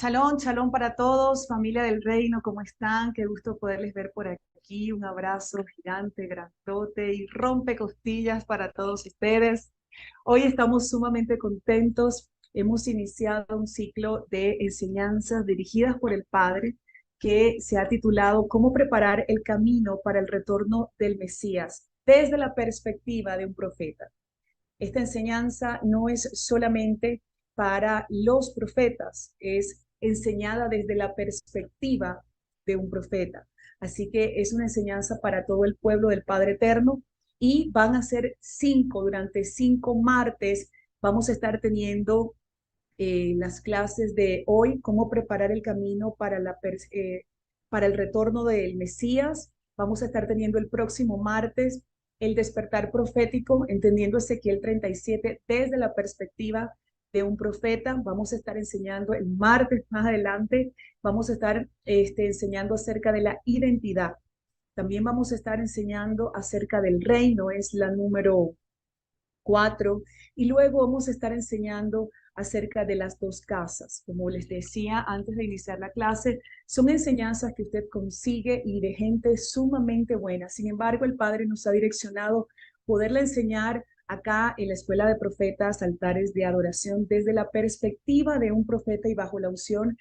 Shalom, shalom para todos, familia del reino, ¿cómo están? Qué gusto poderles ver por aquí. Un abrazo gigante, grandote y rompe costillas para todos ustedes. Hoy estamos sumamente contentos. Hemos iniciado un ciclo de enseñanzas dirigidas por el Padre que se ha titulado ¿Cómo preparar el camino para el retorno del Mesías desde la perspectiva de un profeta? Esta enseñanza no es solamente para los profetas, es enseñada desde la perspectiva de un profeta. Así que es una enseñanza para todo el pueblo del Padre Eterno y van a ser durante 5 martes vamos a estar teniendo las clases de hoy, cómo preparar el camino para el retorno del Mesías. Vamos a estar teniendo el próximo martes el despertar profético, entendiendo Ezequiel 37 desde la perspectiva de un profeta. Vamos a estar enseñando el martes más adelante, vamos a estar enseñando acerca de la identidad. También vamos a estar enseñando acerca del reino, es la número 4, y luego vamos a estar enseñando acerca de las dos casas. Como les decía antes de iniciar la clase, son enseñanzas que usted consigue y de gente sumamente buena. Sin embargo, el Padre nos ha direccionado poderle enseñar acá en la Escuela de Profetas, altares de adoración, desde la perspectiva de un profeta y bajo la unción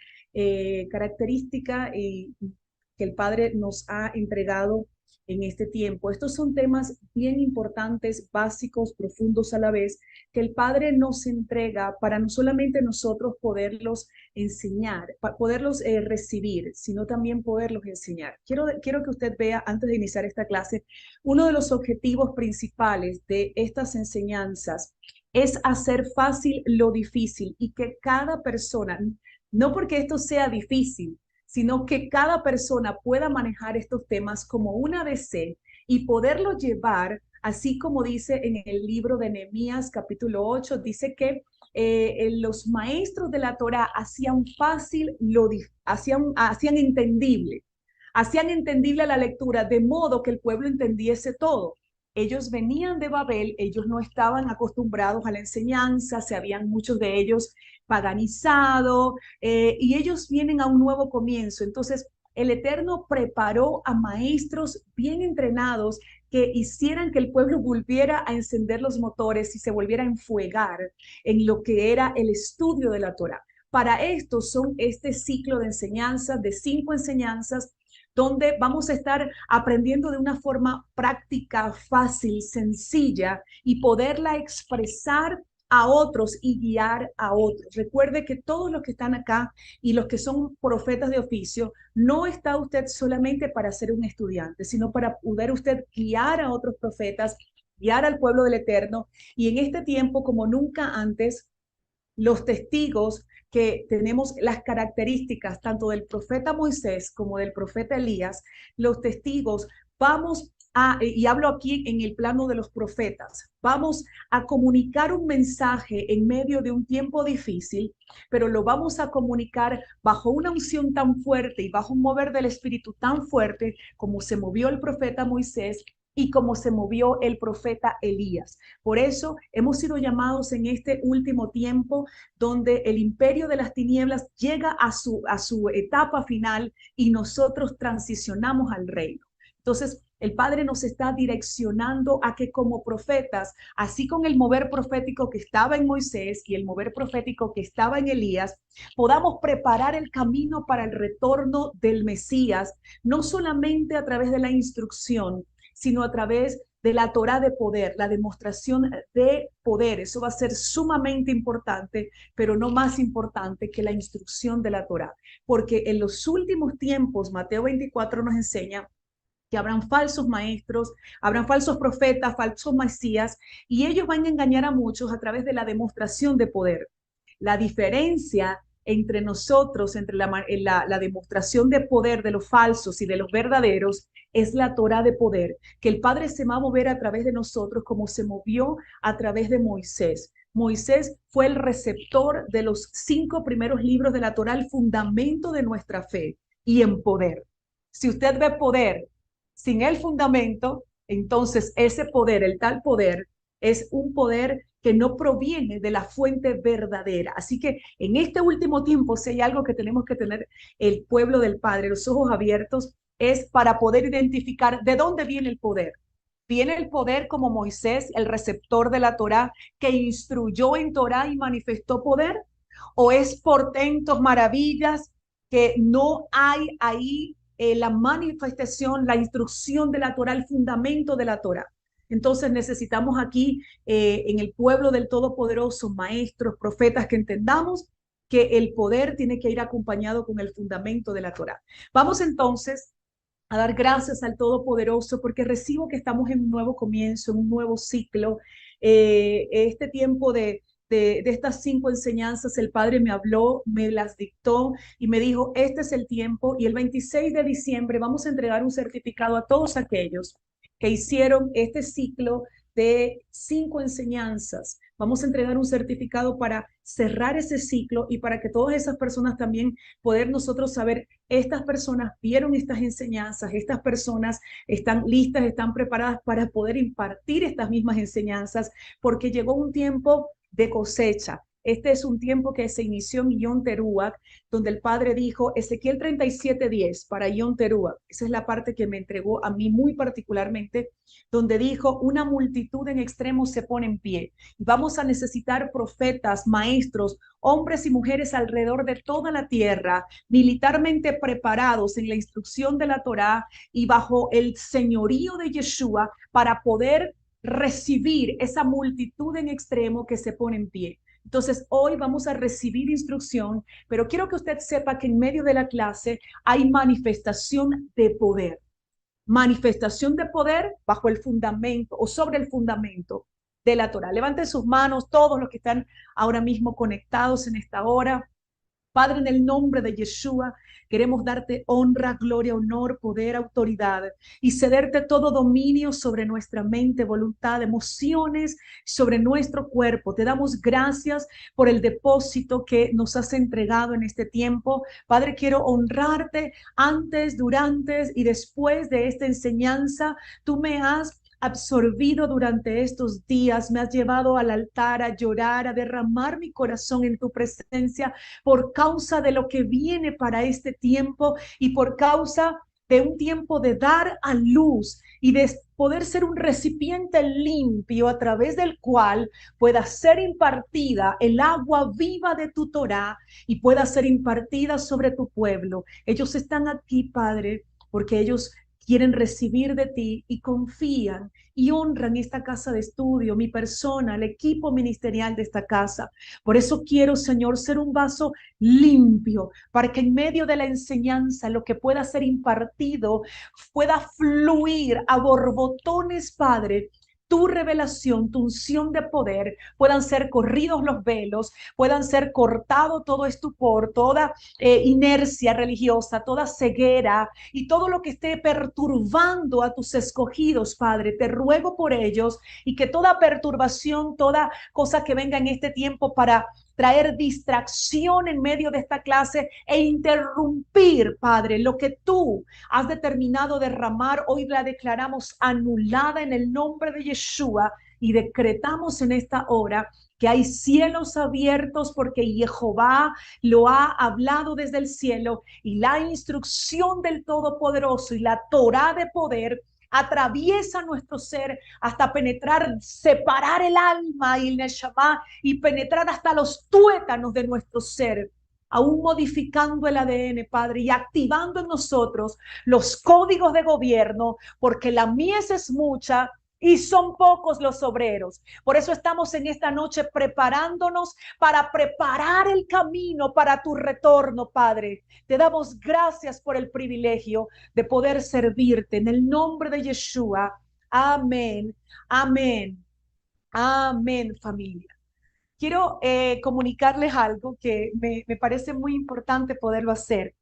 característica que el Padre nos ha entregado en este tiempo. Estos son temas bien importantes, básicos, profundos a la vez, que el Padre nos entrega para no solamente nosotros poderlos enseñar, poderlos recibir, sino también poderlos enseñar. Quiero que usted vea, antes de iniciar esta clase, uno de los objetivos principales de estas enseñanzas es hacer fácil lo difícil y que cada persona, no porque esto sea difícil, sino que cada persona pueda manejar estos temas como una DC y poderlo llevar, así como dice en el libro de Nehemías capítulo 8, dice que los maestros de la Torá hacían fácil hacían entendible la lectura de modo que el pueblo entendiese todo. Ellos venían de Babel, ellos no estaban acostumbrados a la enseñanza, se habían muchos de ellos paganizado, y ellos vienen a un nuevo comienzo. Entonces, el Eterno preparó a maestros bien entrenados que hicieran que el pueblo volviera a encender los motores y se volviera a enfuegar en lo que era el estudio de la Torá. Para esto son este ciclo de enseñanzas, de 5 enseñanzas, donde vamos a estar aprendiendo de una forma práctica, fácil, sencilla y poderla expresar a otros y guiar a otros. Recuerde que todos los que están acá y los que son profetas de oficio, no está usted solamente para ser un estudiante, sino para poder usted guiar a otros profetas, guiar al pueblo del Eterno. Y en este tiempo, como nunca antes, los testigos que tenemos las características tanto del profeta Moisés como del profeta Elías, los testigos vamos y hablo aquí en el plano de los profetas, vamos a comunicar un mensaje en medio de un tiempo difícil, pero lo vamos a comunicar bajo una unción tan fuerte y bajo un mover del Espíritu tan fuerte como se movió el profeta Moisés y como se movió el profeta Elías. Por eso hemos sido llamados en este último tiempo donde el imperio de las tinieblas llega a su etapa final y nosotros transicionamos al reino. Entonces, el Padre nos está direccionando a que como profetas, así con el mover profético que estaba en Moisés y el mover profético que estaba en Elías, podamos preparar el camino para el retorno del Mesías, no solamente a través de la instrucción, sino a través de la Torá de poder, la demostración de poder. Eso va a ser sumamente importante, pero no más importante que la instrucción de la Torá. Porque en los últimos tiempos, Mateo 24 nos enseña que habrán falsos maestros, habrán falsos profetas, falsos mesías, y ellos van a engañar a muchos a través de la demostración de poder. La diferencia entre nosotros, entre la demostración de poder de los falsos y de los verdaderos, es la Torá de poder, que el Padre se va a mover a través de nosotros como se movió a través de Moisés. Moisés fue el receptor de los 5 primeros libros de la Torá, el fundamento de nuestra fe y en poder. Si usted ve poder sin el fundamento, entonces ese poder, el tal poder, es un poder que no proviene de la fuente verdadera. Así que en este último tiempo, si hay algo que tenemos que tener el pueblo del Padre, los ojos abiertos, es para poder identificar de dónde viene el poder. ¿Viene el poder como Moisés, el receptor de la Torá, que instruyó en Torá y manifestó poder? ¿O es portentos, maravillas, que no hay ahí la manifestación, la instrucción de la Torá, el fundamento de la Torá? Entonces necesitamos aquí en el pueblo del Todopoderoso, maestros, profetas, que entendamos que el poder tiene que ir acompañado con el fundamento de la Torá. Vamos entonces a dar gracias al Todopoderoso porque recibo que estamos en un nuevo comienzo, en un nuevo ciclo. Este tiempo de estas 5 enseñanzas, el Padre me habló, me las dictó y me dijo, este es el tiempo, y el 26 de diciembre vamos a entregar un certificado a todos aquellos que hicieron este ciclo de 5 enseñanzas. Vamos a entregar un certificado para cerrar ese ciclo y para que todas esas personas también poder nosotros saber, estas personas vieron estas enseñanzas, estas personas están listas, están preparadas para poder impartir estas mismas enseñanzas, porque llegó un tiempo de cosecha. Este es un tiempo que se inició en Yom Teruah, donde el Padre dijo, Ezequiel 37:10 para Yom Teruah. Esa es la parte que me entregó a mí muy particularmente, donde dijo, una multitud en extremo se pone en pie. Y vamos a necesitar profetas, maestros, hombres y mujeres alrededor de toda la tierra, militarmente preparados en la instrucción de la Torá y bajo el señorío de Yeshua para poder recibir esa multitud en extremo que se pone en pie. Entonces, hoy vamos a recibir instrucción, pero quiero que usted sepa que en medio de la clase hay manifestación de poder. Manifestación de poder bajo el fundamento o sobre el fundamento de la Torah. Levanten sus manos todos los que están ahora mismo conectados en esta hora. Padre, en el nombre de Yeshua, queremos darte honra, gloria, honor, poder, autoridad y cederte todo dominio sobre nuestra mente, voluntad, emociones, sobre nuestro cuerpo. Te damos gracias por el depósito que nos has entregado en este tiempo. Padre, quiero honrarte antes, durante y después de esta enseñanza. Tú me has absorbido durante estos días, me has llevado al altar a llorar, a derramar mi corazón en tu presencia por causa de lo que viene para este tiempo y por causa de un tiempo de dar a luz y de poder ser un recipiente limpio a través del cual pueda ser impartida el agua viva de tu Torá y pueda ser impartida sobre tu pueblo. Ellos están aquí, Padre, porque ellos quieren recibir de ti y confían y honran esta casa de estudio, mi persona, el equipo ministerial de esta casa. Por eso quiero, Señor, ser un vaso limpio, para que en medio de la enseñanza, lo que pueda ser impartido, pueda fluir a borbotones, Padre, tu revelación, tu unción de poder, puedan ser corridos los velos, puedan ser cortado todo estupor, toda inercia religiosa, toda ceguera y todo lo que esté perturbando a tus escogidos, Padre. Te ruego por ellos y que toda perturbación, toda cosa que venga en este tiempo para traer distracción en medio de esta clase e interrumpir, Padre, lo que tú has determinado derramar, hoy la declaramos anulada en el nombre de Yeshua y decretamos en esta hora que hay cielos abiertos porque Jehová lo ha hablado desde el cielo y la instrucción del Todopoderoso y la Torá de poder atraviesa nuestro ser hasta penetrar, separar el alma y el neshama y penetrar hasta los tuétanos de nuestro ser, aún modificando el ADN, Padre, y activando en nosotros los códigos de gobierno, porque la mies es mucha y son pocos los obreros. Por eso estamos en esta noche preparándonos para preparar el camino para tu retorno, Padre. Te damos gracias por el privilegio de poder servirte en el nombre de Yeshua. Amén, amén, amén, familia. Quiero comunicarles algo que me parece muy importante poderlo hacer.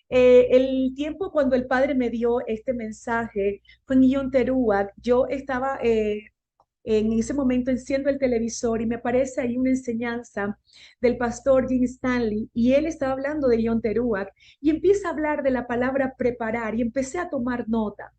El tiempo cuando el Padre me dio este mensaje fue en Yom Teruah. Yo estaba en ese momento enciendo el televisor y me aparece ahí una enseñanza del pastor Jim Stanley y él estaba hablando de Yom Teruah y empieza a hablar de la palabra preparar y empecé a tomar nota.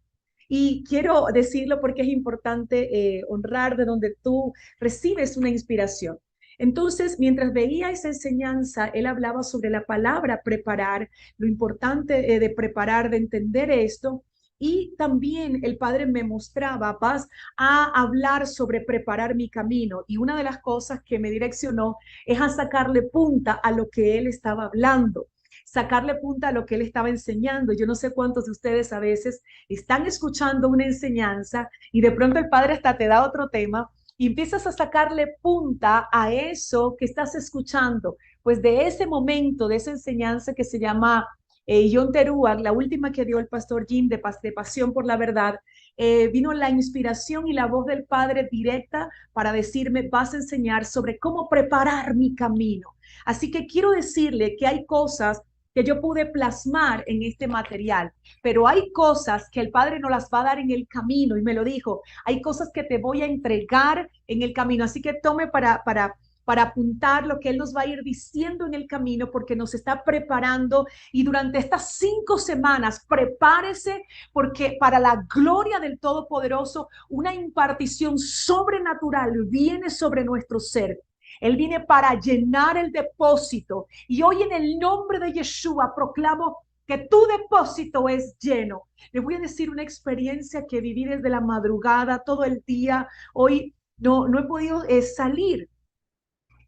Y quiero decirlo porque es importante honrar de donde tú recibes una inspiración. Entonces, mientras veía esa enseñanza, él hablaba sobre la palabra preparar, lo importante de preparar, de entender esto. Y también el Padre me mostraba, vas a hablar sobre preparar mi camino. Y una de las cosas que me direccionó es a sacarle punta a lo que él estaba hablando, sacarle punta a lo que él estaba enseñando. Yo no sé cuántos de ustedes a veces están escuchando una enseñanza y de pronto el Padre hasta te da otro tema y empiezas a sacarle punta a eso que estás escuchando. Pues de ese momento, de esa enseñanza que se llama John Teruak, la última que dio el pastor Jim de Pasión por la Verdad, vino la inspiración y la voz del Padre directa para decirme, vas a enseñar sobre cómo preparar mi camino. Así que quiero decirle que hay cosas que yo pude plasmar en este material, pero hay cosas que el Padre no las va a dar en el camino, y me lo dijo, hay cosas que te voy a entregar en el camino, así que tome para apuntar lo que Él nos va a ir diciendo en el camino, porque nos está preparando, y durante estas 5 semanas, prepárese, porque para la gloria del Todopoderoso, una impartición sobrenatural viene sobre nuestro ser. Él viene para llenar el depósito. Y hoy en el nombre de Yeshua proclamo que tu depósito es lleno. Les voy a decir una experiencia que viví desde la madrugada, todo el día. Hoy no he podido salir.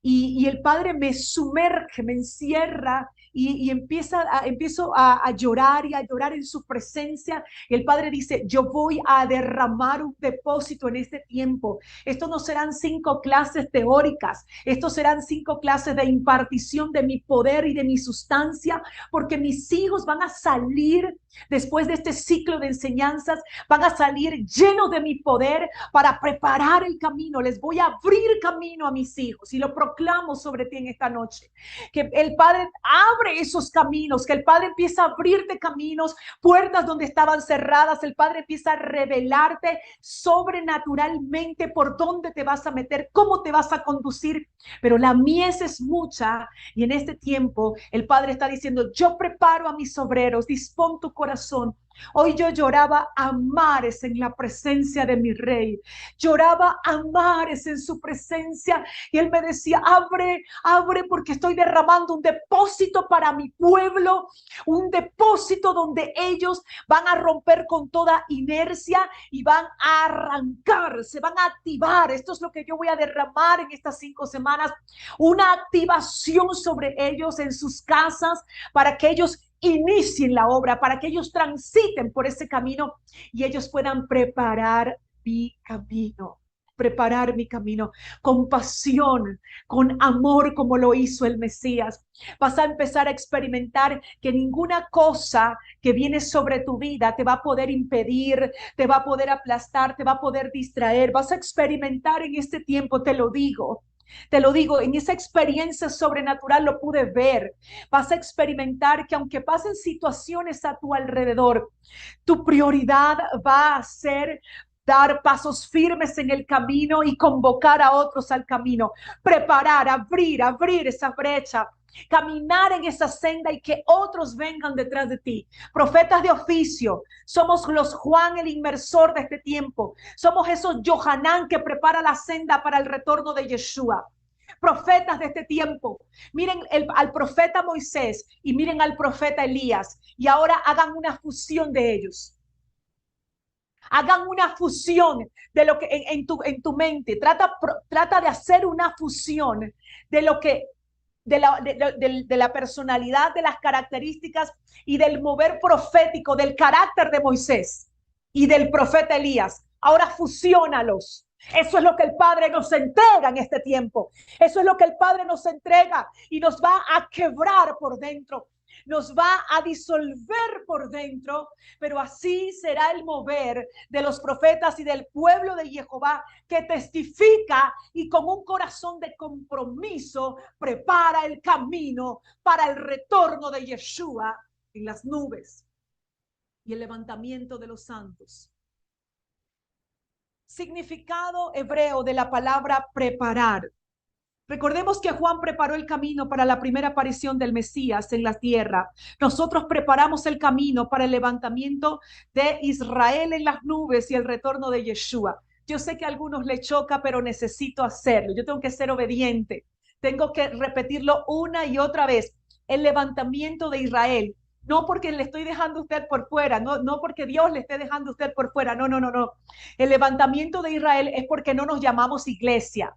Y el Padre me sumerge, me encierra y empiezo a llorar y a llorar en su presencia. Y el Padre dice, yo voy a derramar un depósito en este tiempo. Esto no serán 5 clases teóricas, esto serán 5 clases de impartición de mi poder y de mi sustancia, porque mis hijos van a salir después de este ciclo de enseñanzas, van a salir llenos de mi poder para preparar el camino. Les voy a abrir camino a mis hijos y lo proclamo sobre ti en esta noche. Que el Padre abre esos caminos, que el Padre empieza a abrirte caminos, puertas donde estaban cerradas. El Padre empieza a revelarte sobrenaturalmente por dónde te vas a meter, cómo te vas a conducir. Pero la mies es mucha y en este tiempo el Padre está diciendo, yo preparo a mis obreros, dispón tu corazón. Hoy yo lloraba a mares en la presencia de mi rey, lloraba a mares en su presencia y él me decía, abre, abre porque estoy derramando un depósito para mi pueblo, un depósito donde ellos van a romper con toda inercia y van a arrancar, se van a activar. Esto es lo que yo voy a derramar en estas 5 semanas, una activación sobre ellos en sus casas para que ellos inicien la obra, para que ellos transiten por ese camino y ellos puedan preparar mi camino con pasión, con amor, como lo hizo el Mesías. Vas a empezar a experimentar que ninguna cosa que viene sobre tu vida te va a poder impedir, te va a poder aplastar, te va a poder distraer. Vas a experimentar en este tiempo, te lo digo, en esa experiencia sobrenatural lo pude ver. Vas a experimentar que aunque pasen situaciones a tu alrededor, tu prioridad va a ser dar pasos firmes en el camino y convocar a otros al camino, preparar, abrir esa brecha, caminar en esa senda y que otros vengan detrás de ti. Profetas de oficio, somos los Juan el inmersor de este tiempo, somos esos Johanán que prepara la senda para el retorno de Yeshua. Profetas de este tiempo, miren al profeta Moisés y miren al profeta Elías y ahora hagan una fusión de ellos. Hagan una fusión de lo que en tu mente, trata de hacer una fusión de lo que de la personalidad, de las características y del mover profético, del carácter de Moisés y del profeta Elías. Ahora fusiónalos. Eso es lo que el Padre nos entrega en este tiempo. Eso es lo que el Padre nos entrega y nos va a quebrar por dentro. Nos va a disolver por dentro, pero así será el mover de los profetas y del pueblo de Jehová que testifica y con un corazón de compromiso prepara el camino para el retorno de Yeshua en las nubes y el levantamiento de los santos. Significado hebreo de la palabra preparar. Recordemos que Juan preparó el camino para la primera aparición del Mesías en la tierra. Nosotros preparamos el camino para el levantamiento de Israel en las nubes y el retorno de Yeshua. Yo sé que a algunos les choca, pero necesito hacerlo. Yo tengo que ser obediente. Tengo que repetirlo una y otra vez. El levantamiento de Israel. No porque le estoy dejando a usted por fuera, no porque Dios le esté dejando a usted por fuera. No. El levantamiento de Israel es porque no nos llamamos iglesia.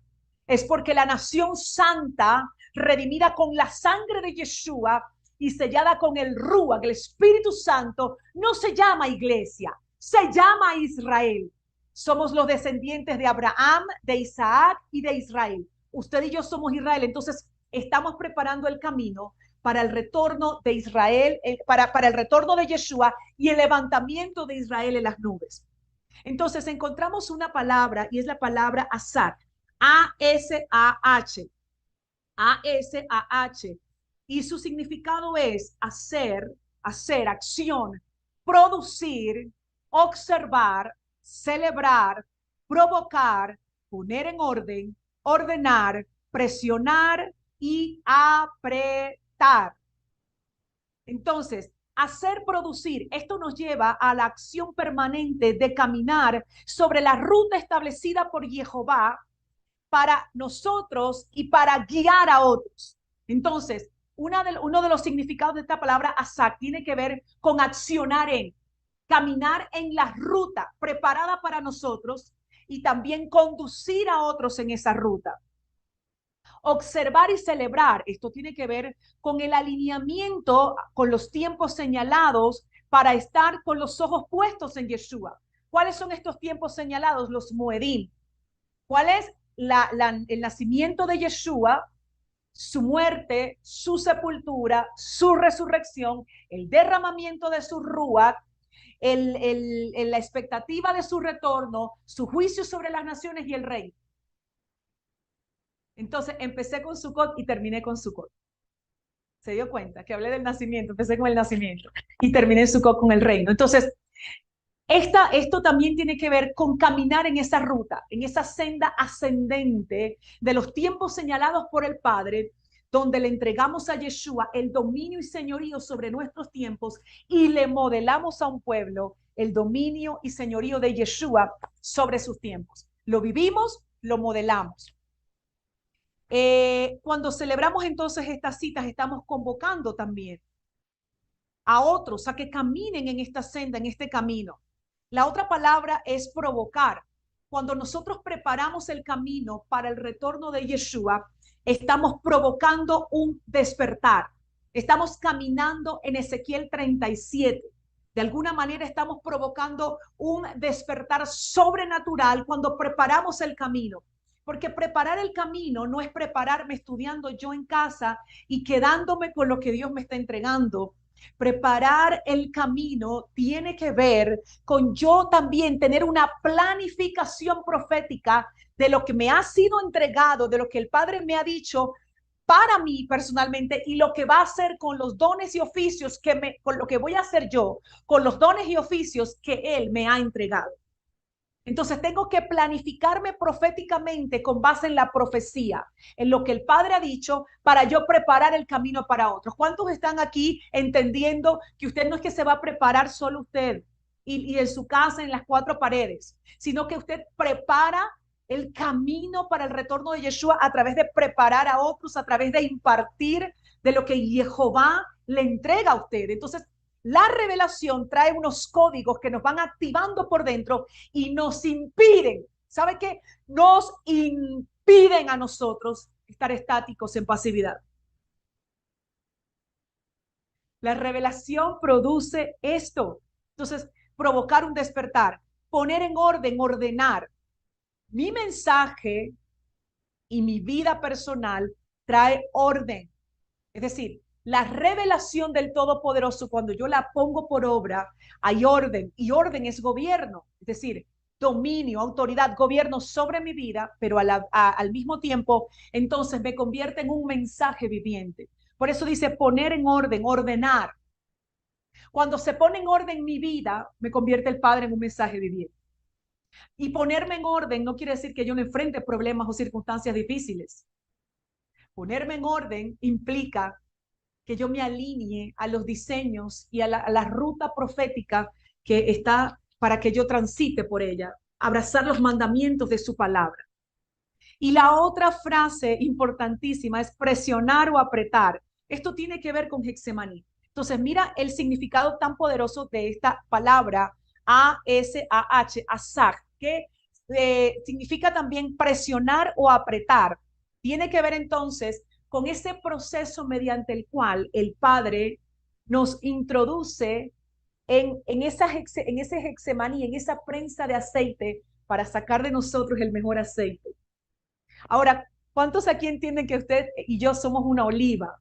Es porque la nación santa, redimida con la sangre de Yeshua y sellada con el Ruach, el Espíritu Santo, no se llama iglesia, se llama Israel. Somos los descendientes de Abraham, de Isaac y de Israel. Usted y yo somos Israel, entonces estamos preparando el camino para el retorno de Israel, para el retorno de Yeshua y el levantamiento de Israel en las nubes. Entonces encontramos una palabra y es la palabra Asah. A-S-A-H, A-S-A-H, y su significado es hacer, acción, producir, observar, celebrar, provocar, poner en orden, ordenar, presionar y apretar. Entonces, hacer producir, esto nos lleva a la acción permanente de caminar sobre la ruta establecida por Jehová para nosotros y para guiar a otros. Entonces, uno de los significados de esta palabra asak tiene que ver con accionar en, caminar en la ruta preparada para nosotros y también conducir a otros en esa ruta. Observar y celebrar, esto tiene que ver con el alineamiento con los tiempos señalados para estar con los ojos puestos en Yeshua. ¿Cuáles son estos tiempos señalados? Los Moedim. ¿Cuál es el nacimiento de Yeshua, su muerte, su sepultura, su resurrección, el derramamiento de su Ruach, la expectativa de su retorno, su juicio sobre las naciones y el rey? Entonces empecé con Sukkot y terminé con Sukkot. Se dio cuenta que hablé del nacimiento, empecé con el nacimiento y terminé en Sukkot con el reino. Entonces, esto también tiene que ver con caminar en esa ruta, en esa senda ascendente de los tiempos señalados por el Padre, donde le entregamos a Yeshua el dominio y señorío sobre nuestros tiempos y le modelamos a un pueblo el dominio y señorío de Yeshua sobre sus tiempos. Lo vivimos, lo modelamos. Cuando celebramos entonces estas citas, estamos convocando también a otros a que caminen en esta senda, en este camino. La otra palabra es provocar. Cuando nosotros preparamos el camino para el retorno de Yeshua, estamos provocando un despertar. Estamos caminando en Ezequiel 37. De alguna manera estamos provocando un despertar sobrenatural cuando preparamos el camino. Porque preparar el camino no es prepararme estudiando yo en casa y quedándome con lo que Dios me está entregando. Preparar el camino tiene que ver con yo también tener una planificación profética de lo que me ha sido entregado, de lo que el Padre me ha dicho para mí personalmente y lo que va a hacer con los dones y oficios con lo que voy a hacer yo, con los dones y oficios que Él me ha entregado. Entonces tengo que planificarme proféticamente con base en la profecía, en lo que el Padre ha dicho para yo preparar el camino para otros. ¿Cuántos están aquí entendiendo que usted no es que se va a preparar solo usted y en su casa, en las cuatro paredes, sino que usted prepara el camino para el retorno de Yeshua a través de preparar a otros, a través de impartir de lo que Jehová le entrega a usted? Entonces, la revelación trae unos códigos que nos van activando por dentro y nos impiden, ¿sabe qué? Nos impiden a nosotros estar estáticos en pasividad. La revelación produce esto. Entonces, provocar un despertar, poner en orden, ordenar. Mi mensaje y mi vida personal trae orden. Es decir, la revelación del Todopoderoso, cuando yo la pongo por obra, hay orden, y orden es gobierno, es decir, dominio, autoridad, gobierno sobre mi vida, pero al mismo tiempo, entonces me convierte en un mensaje viviente. Por eso dice poner en orden, ordenar. Cuando se pone en orden mi vida, me convierte el Padre en un mensaje viviente. Y ponerme en orden no quiere decir que yo no enfrente problemas o circunstancias difíciles. Ponerme en orden implica que yo me alinee a los diseños y a la ruta profética que está para que yo transite por ella, abrazar los mandamientos de su palabra. Y la otra frase importantísima es presionar o apretar. Esto tiene que ver con Getsemaní. Entonces, mira el significado tan poderoso de esta palabra A-S-A-H, asaj, que significa también presionar o apretar. Tiene que ver entonces con ese proceso mediante el cual el Padre nos introduce en ese Getsemaní, en esa prensa de aceite para sacar de nosotros el mejor aceite. Ahora, ¿cuántos aquí entienden que usted y yo somos una oliva?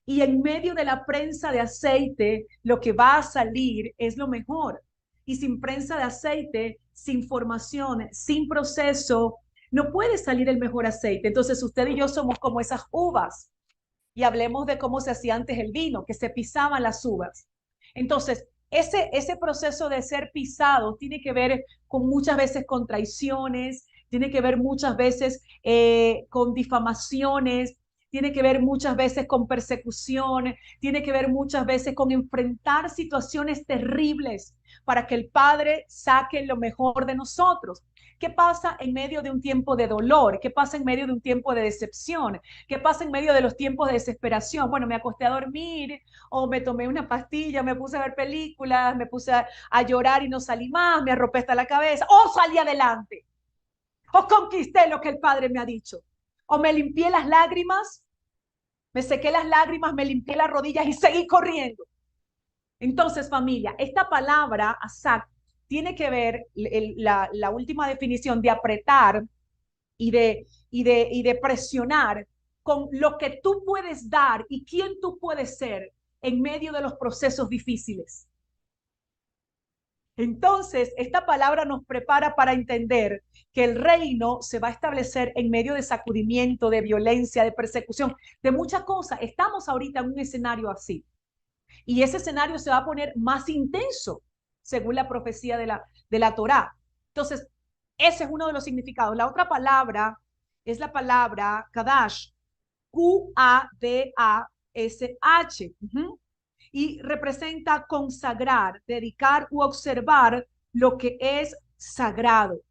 Y en medio de la prensa de aceite, lo que va a salir es lo mejor. Y sin prensa de aceite, sin formación, sin proceso, no puede salir el mejor aceite. Entonces, usted y yo somos como esas uvas. Y hablemos de cómo se hacía antes el vino, que se pisaban las uvas. Entonces, ese proceso de ser pisado tiene que ver con muchas veces con traiciones, tiene que ver muchas veces con difamaciones, tiene que ver muchas veces con persecución, tiene que ver muchas veces con enfrentar situaciones terribles para que el Padre saque lo mejor de nosotros. ¿Qué pasa en medio de un tiempo de dolor? ¿Qué pasa en medio de un tiempo de decepción? ¿Qué pasa en medio de los tiempos de desesperación? Bueno, me acosté a dormir o me tomé una pastilla, me puse a ver películas, me puse a llorar y no salí más, me arropé hasta la cabeza o salí adelante o conquisté lo que el Padre me ha dicho o me limpié las lágrimas, me sequé las lágrimas, me limpié las rodillas y seguí corriendo. Entonces, familia, esta palabra, asak, tiene que ver la última definición de apretar y de presionar con lo que tú puedes dar y quién tú puedes ser en medio de los procesos difíciles. Entonces, esta palabra nos prepara para entender que el reino se va a establecer en medio de sacudimiento, de violencia, de persecución, de muchas cosas. Estamos ahorita en un escenario así. Y ese escenario se va a poner más intenso, según la profecía de la Torá. Entonces, ese es uno de los significados. La otra palabra es la palabra Kadash, Q-A-D-A-S-H. Y representa consagrar, dedicar u observar lo que es sagrado.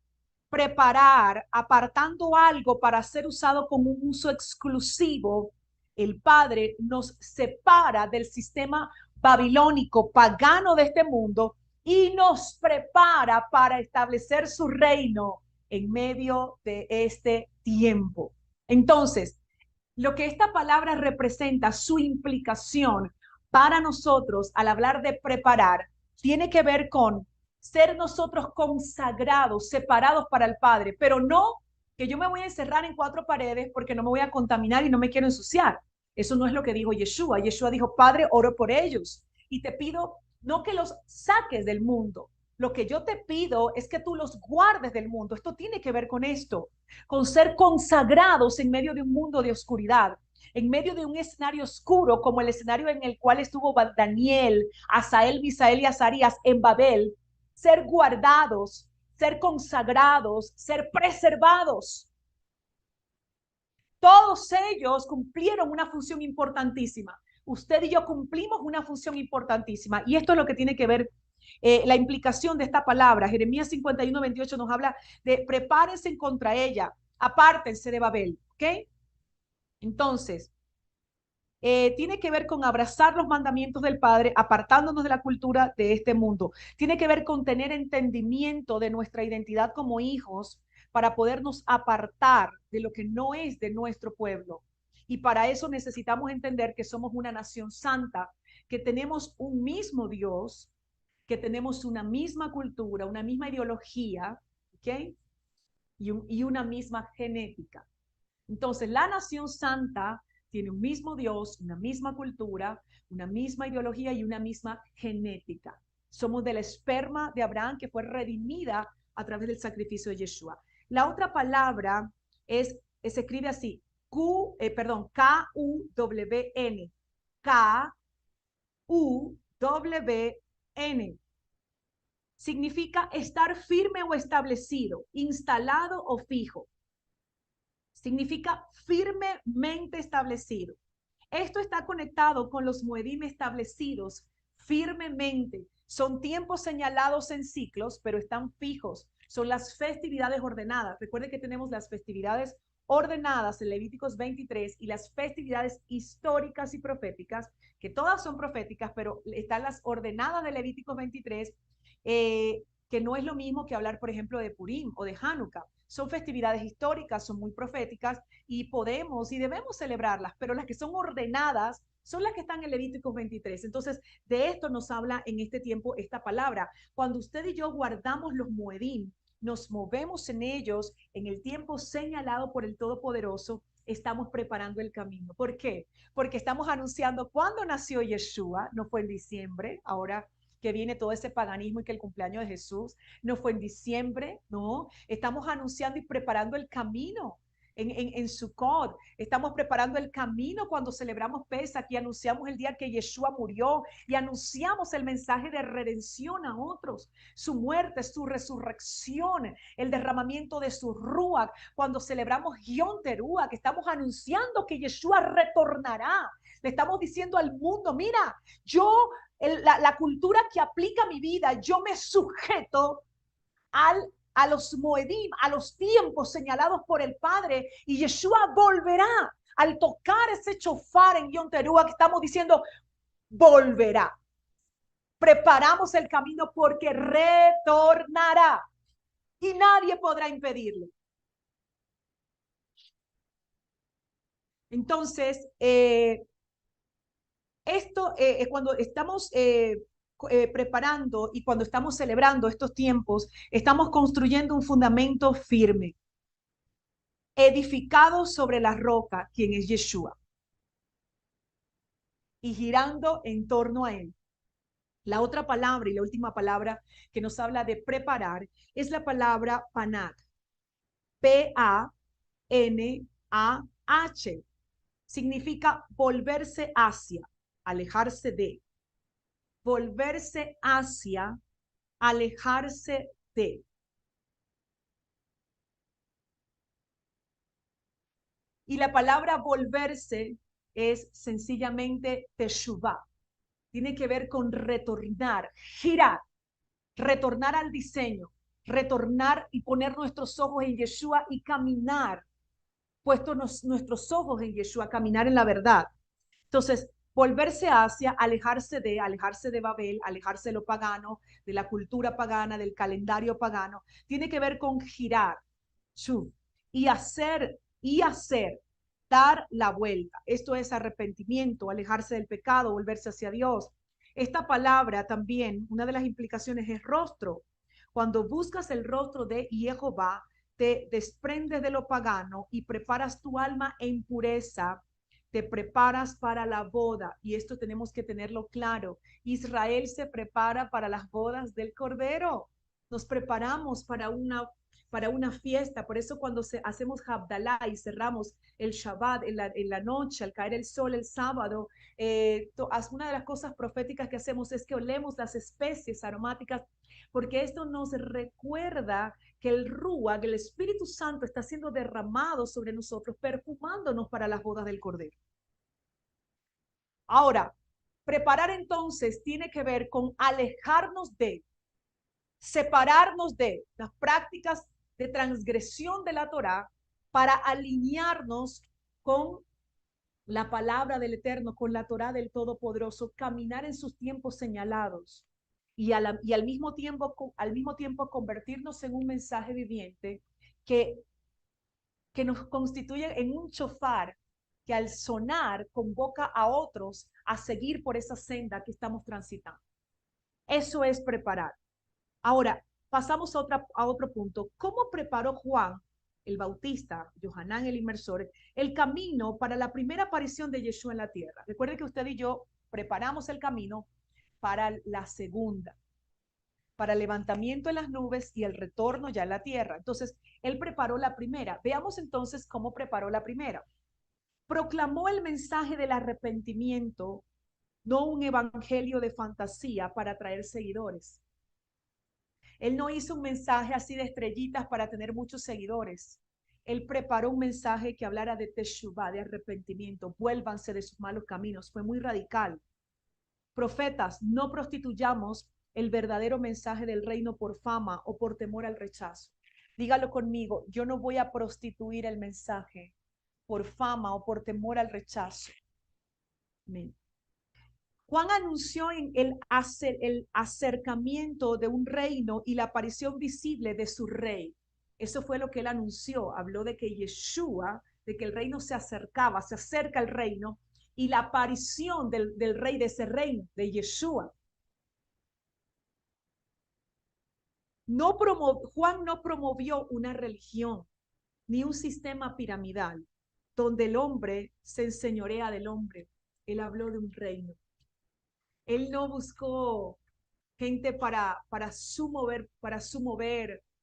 Preparar, apartando algo para ser usado como un uso exclusivo. El Padre nos separa del sistema babilónico pagano de este mundo y nos prepara para establecer su reino en medio de este tiempo. Entonces, lo que esta palabra representa, su implicación para nosotros al hablar de preparar, tiene que ver con ser nosotros consagrados, separados para el Padre, pero no que yo me voy a encerrar en cuatro paredes porque no me voy a contaminar y no me quiero ensuciar. Eso no es lo que dijo Yeshua. Yeshua dijo, Padre, oro por ellos y te pido no que los saques del mundo. Lo que yo te pido es que tú los guardes del mundo. Esto tiene que ver con esto, con ser consagrados en medio de un mundo de oscuridad, en medio de un escenario oscuro como el escenario en el cual estuvo Daniel, Asael, Misael y Azarías en Babel, ser guardados, ser consagrados, ser preservados. Todos ellos cumplieron una función importantísima. Usted y yo cumplimos una función importantísima. Y esto es lo que tiene que ver la implicación de esta palabra. Jeremías 51:28 nos habla de prepárense contra ella, apártense de Babel. ¿Ok? Entonces, tiene que ver con abrazar los mandamientos del Padre, apartándonos de la cultura de este mundo. Tiene que ver con tener entendimiento de nuestra identidad como hijos para podernos apartar de lo que no es de nuestro pueblo. Y para eso necesitamos entender que somos una nación santa, que tenemos un mismo Dios, que tenemos una misma cultura, una misma ideología, ¿ok? Y una misma genética. Entonces, la nación santa tiene un mismo Dios, una misma cultura, una misma ideología y una misma genética. Somos del esperma de Abraham que fue redimida a través del sacrificio de Yeshua. La otra palabra se escribe así, K-U-W-N. K-U-W-N. Significa estar firme o establecido, instalado o fijo. Significa firmemente establecido. Esto está conectado con los Moedim establecidos firmemente. Son tiempos señalados en ciclos, pero están fijos. Son las festividades ordenadas. Recuerden que tenemos las festividades ordenadas en Levíticos 23 y las festividades históricas y proféticas, que todas son proféticas, pero están las ordenadas de Levíticos 23, que no es lo mismo que hablar, por ejemplo, de Purim o de Hanukkah. Son festividades históricas, son muy proféticas y podemos y debemos celebrarlas, pero las que son ordenadas son las que están en Levíticos 23. Entonces, de esto nos habla en este tiempo esta palabra. Cuando usted y yo guardamos los Moedim, nos movemos en ellos en el tiempo señalado por el Todopoderoso, estamos preparando el camino. ¿Por qué? Porque estamos anunciando cuándo nació Yeshua, no fue en diciembre, ahora que viene todo ese paganismo y que el cumpleaños de Jesús no fue en diciembre, no, estamos anunciando y preparando el camino en Sukkot. Estamos preparando el camino cuando celebramos Pesach y anunciamos el día que Yeshua murió y anunciamos el mensaje de redención a otros, su muerte, su resurrección, el derramamiento de su Ruach. Cuando celebramos Yom Teruah, que estamos anunciando que Yeshua retornará, le estamos diciendo al mundo, mira, yo, la cultura que aplica mi vida, yo me sujeto a los Moedim, a los tiempos señalados por el Padre, y Yeshua volverá. Al tocar ese chofar en Yom Teruah, que estamos diciendo, volverá. Preparamos el camino porque retornará y nadie podrá impedirlo. Entonces, esto cuando estamos preparando y cuando estamos celebrando estos tiempos, estamos construyendo un fundamento firme, edificado sobre la roca, quien es Yeshua, y girando en torno a él. La otra palabra y la última palabra que nos habla de preparar es la palabra panach, P-A-N-A-H. Significa volverse hacia, alejarse de. Volverse hacia, alejarse de. Y la palabra volverse es sencillamente teshuvah. Tiene que ver con retornar, girar, retornar al diseño, retornar y poner nuestros ojos en Yeshua y caminar, puestos nuestros ojos en Yeshua, caminar en la verdad. Entonces, volverse hacia, alejarse de Babel, alejarse de lo pagano, de la cultura pagana, del calendario pagano, tiene que ver con girar, y hacer, dar la vuelta. Esto es arrepentimiento, alejarse del pecado, volverse hacia Dios. Esta palabra también, una de las implicaciones es rostro. Cuando buscas el rostro de Jehová, te desprendes de lo pagano y preparas tu alma en pureza, te preparas para la boda, y esto tenemos que tenerlo claro. Israel se prepara para las bodas del Cordero. Nos preparamos para una fiesta. Por eso cuando hacemos Havdalah y cerramos el Shabbat en la noche, al caer el sol el sábado, una de las cosas proféticas que hacemos es que olemos las especies aromáticas, porque esto nos recuerda que el Ruach, el Espíritu Santo, está siendo derramado sobre nosotros, perfumándonos para las bodas del Cordero. Ahora, preparar entonces tiene que ver con alejarnos de, separarnos de las prácticas de transgresión de la Torá para alinearnos con la palabra del Eterno, con la Torá del Todopoderoso, caminar en sus tiempos señalados y al mismo tiempo convertirnos en un mensaje viviente que nos constituye en un chofar que al sonar convoca a otros a seguir por esa senda que estamos transitando. Eso es preparar. Ahora, pasamos a otro punto. ¿Cómo preparó Juan el Bautista, Yohanan el Inmersor, el camino para la primera aparición de Yeshua en la tierra? Recuerden que usted y yo preparamos el camino para la segunda, para el levantamiento en las nubes y el retorno ya en la tierra. Entonces, él preparó la primera. Veamos entonces cómo preparó la primera. Proclamó el mensaje del arrepentimiento, no un evangelio de fantasía para atraer seguidores. Él no hizo un mensaje así de estrellitas para tener muchos seguidores. Él preparó un mensaje que hablara de teshuvá, de arrepentimiento, vuélvanse de sus malos caminos. Fue muy radical. Profetas, no prostituyamos el verdadero mensaje del reino por fama o por temor al rechazo. Dígalo conmigo, yo no voy a prostituir el mensaje por fama o por temor al rechazo. Amén. Juan anunció el acercamiento de un reino y la aparición visible de su rey. Eso fue lo que él anunció. Habló de que Yeshua, de que el reino se acercaba, se acerca el reino, y la aparición del rey de ese reino, de Yeshua. Juan no promovió una religión ni un sistema piramidal donde el hombre se enseñorea del hombre. Él habló de un reino. Él no buscó gente para su mover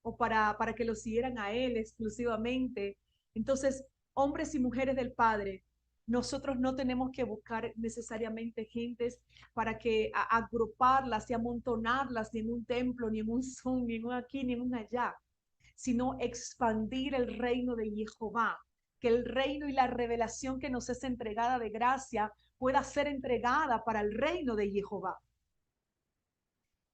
o para que lo siguieran a él exclusivamente. Entonces, hombres y mujeres del Padre, nosotros no tenemos que buscar necesariamente gentes para que agruparlas y amontonarlas ni en un templo, ni en un Zoom, ni en un aquí, ni en un allá, sino expandir el reino de Jehová, que el reino y la revelación que nos es entregada de gracia pueda ser entregada para el reino de Jehová.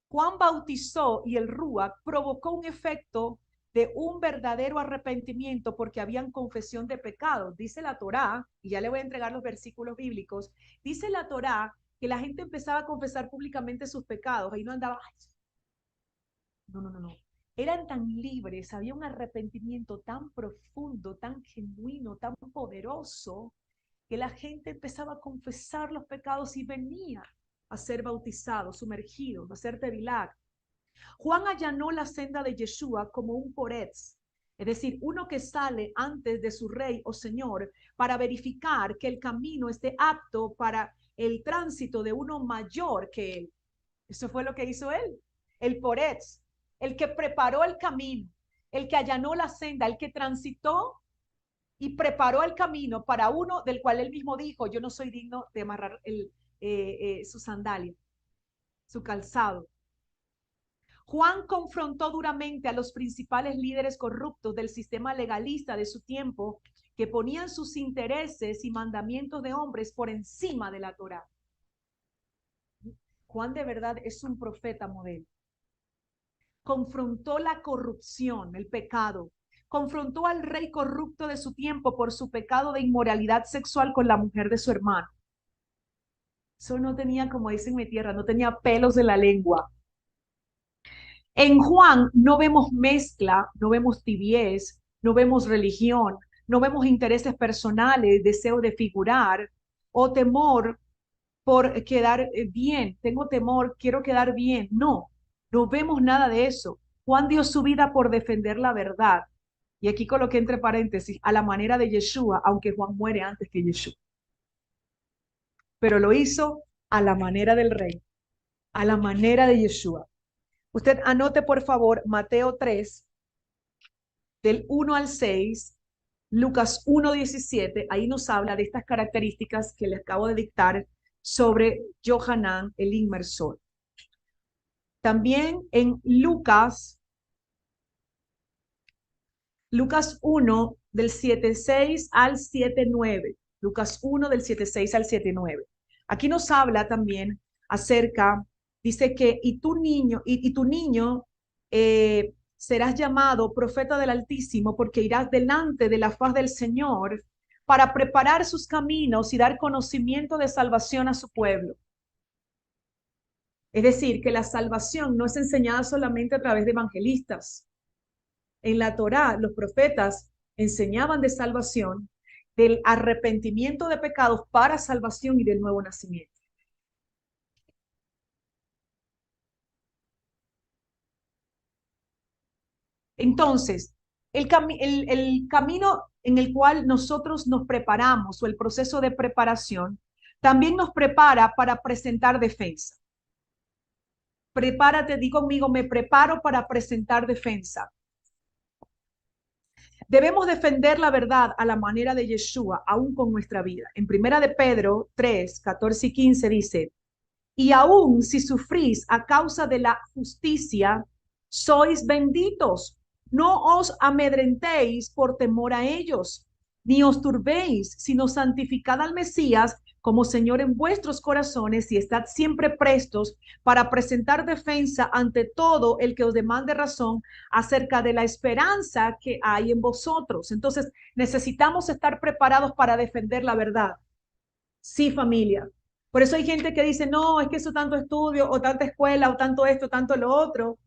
Juan bautizó y el Rúa provocó un efecto de un verdadero arrepentimiento porque habían confesión de pecados. Dice la Torá, y ya le voy a entregar los versículos bíblicos, dice la Torá que la gente empezaba a confesar públicamente sus pecados. Ahí no andaba, no. Eran tan libres, había un arrepentimiento tan profundo, tan genuino, tan poderoso, que la gente empezaba a confesar los pecados y venía a ser bautizado, sumergido, a hacer tevilag. Juan allanó la senda de Yeshua como un poretz, es decir, uno que sale antes de su rey o señor para verificar que el camino esté apto para el tránsito de uno mayor que él. Eso fue lo que hizo él, el poretz, el que preparó el camino, el que allanó la senda, el que transitó y preparó el camino para uno del cual él mismo dijo, yo no soy digno de amarrar su sandalia, su calzado. Juan confrontó duramente a los principales líderes corruptos del sistema legalista de su tiempo que ponían sus intereses y mandamientos de hombres por encima de la Torá. Juan de verdad es un profeta modelo. Confrontó la corrupción, el pecado. Confrontó al rey corrupto de su tiempo por su pecado de inmoralidad sexual con la mujer de su hermano. Eso no tenía, como dicen en mi tierra, no tenía pelos en la lengua. En Juan no vemos mezcla, no vemos tibiez, no vemos religión, no vemos intereses personales, deseo de figurar o temor por quedar bien. Tengo temor, quiero quedar bien. No, no vemos nada de eso. Juan dio su vida por defender la verdad. Y aquí coloqué entre paréntesis, a la manera de Yeshua, aunque Juan muere antes que Yeshua. Pero lo hizo a la manera del rey, a la manera de Yeshua. Usted anote, por favor, Mateo 3, del 1 al 6, Lucas 1:17, ahí nos habla de estas características que le acabo de dictar sobre Johanán, el inmersor. También en Lucas 1, del 7:6 al 7:9. Lucas 1, del 7:6 al 7:9. Aquí nos habla también acerca, dice que, y tu niño serás llamado profeta del Altísimo, porque irás delante de la faz del Señor para preparar sus caminos y dar conocimiento de salvación a su pueblo. Es decir, que la salvación no es enseñada solamente a través de evangelistas. En la Torá, los profetas enseñaban de salvación, del arrepentimiento de pecados para salvación y del nuevo nacimiento. Entonces, el camino en el cual nosotros nos preparamos o el proceso de preparación también nos prepara para presentar defensa. Prepárate, di conmigo, me preparo para presentar defensa. Debemos defender la verdad a la manera de Yeshua, aún con nuestra vida. En Primera de Pedro 3, 14 y 15 dice, y aún si sufrís a causa de la justicia, sois benditos, No os amedrentéis por temor a ellos, ni os turbéis, sino santificad al Mesías como Señor en vuestros corazones y estad siempre prestos para presentar defensa ante todo el que os demande razón acerca de la esperanza que hay en vosotros. Entonces, necesitamos estar preparados para defender la verdad. Sí, familia. Por eso hay gente que dice, no, es que eso tanto estudio o tanta escuela o tanto esto, tanto lo otro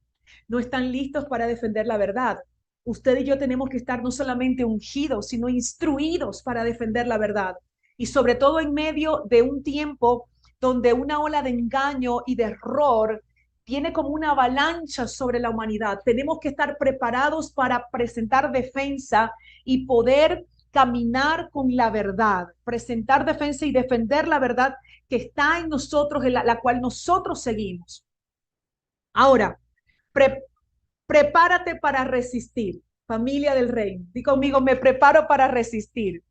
no están listos para defender la verdad. Usted y yo tenemos que estar no solamente ungidos, sino instruidos para defender la verdad. Y sobre todo en medio de un tiempo donde una ola de engaño y de error viene como una avalancha sobre la humanidad. Tenemos que estar preparados para presentar defensa y poder caminar con la verdad, presentar defensa y defender la verdad que está en nosotros, en la cual nosotros seguimos. Ahora, pre prepárate para resistir, familia del reino. Di conmigo, me preparo para resistir.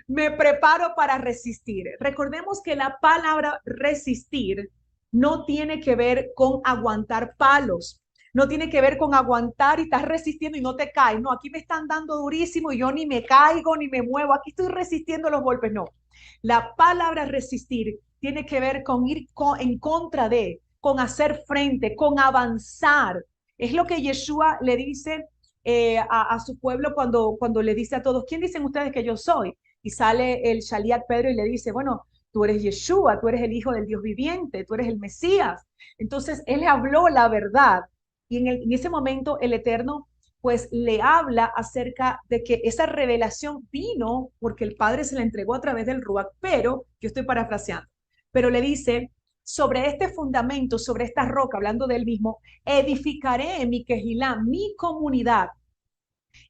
Me preparo para resistir. Recordemos que la palabra resistir no tiene que ver con aguantar palos. No tiene que ver con aguantar y estás resistiendo y no te caes. No, aquí me están dando durísimo y yo ni me caigo ni me muevo. Aquí estoy resistiendo los golpes. No. La palabra resistir tiene que ver con ir en contra de, con hacer frente, con avanzar. Es lo que Yeshua le dice a su pueblo cuando le dice a todos, ¿quién dicen ustedes que yo soy? Y sale el Shaliach Pedro y le dice, bueno, tú eres Yeshua, tú eres el Hijo del Dios viviente, tú eres el Mesías. Entonces, él le habló la verdad. Y en ese momento el Eterno pues le habla acerca de que esa revelación vino porque el Padre se la entregó a través del Ruach, pero, yo estoy parafraseando, pero le dice, sobre este fundamento, sobre esta roca, hablando de él mismo, edificaré mi quejilá, mi comunidad,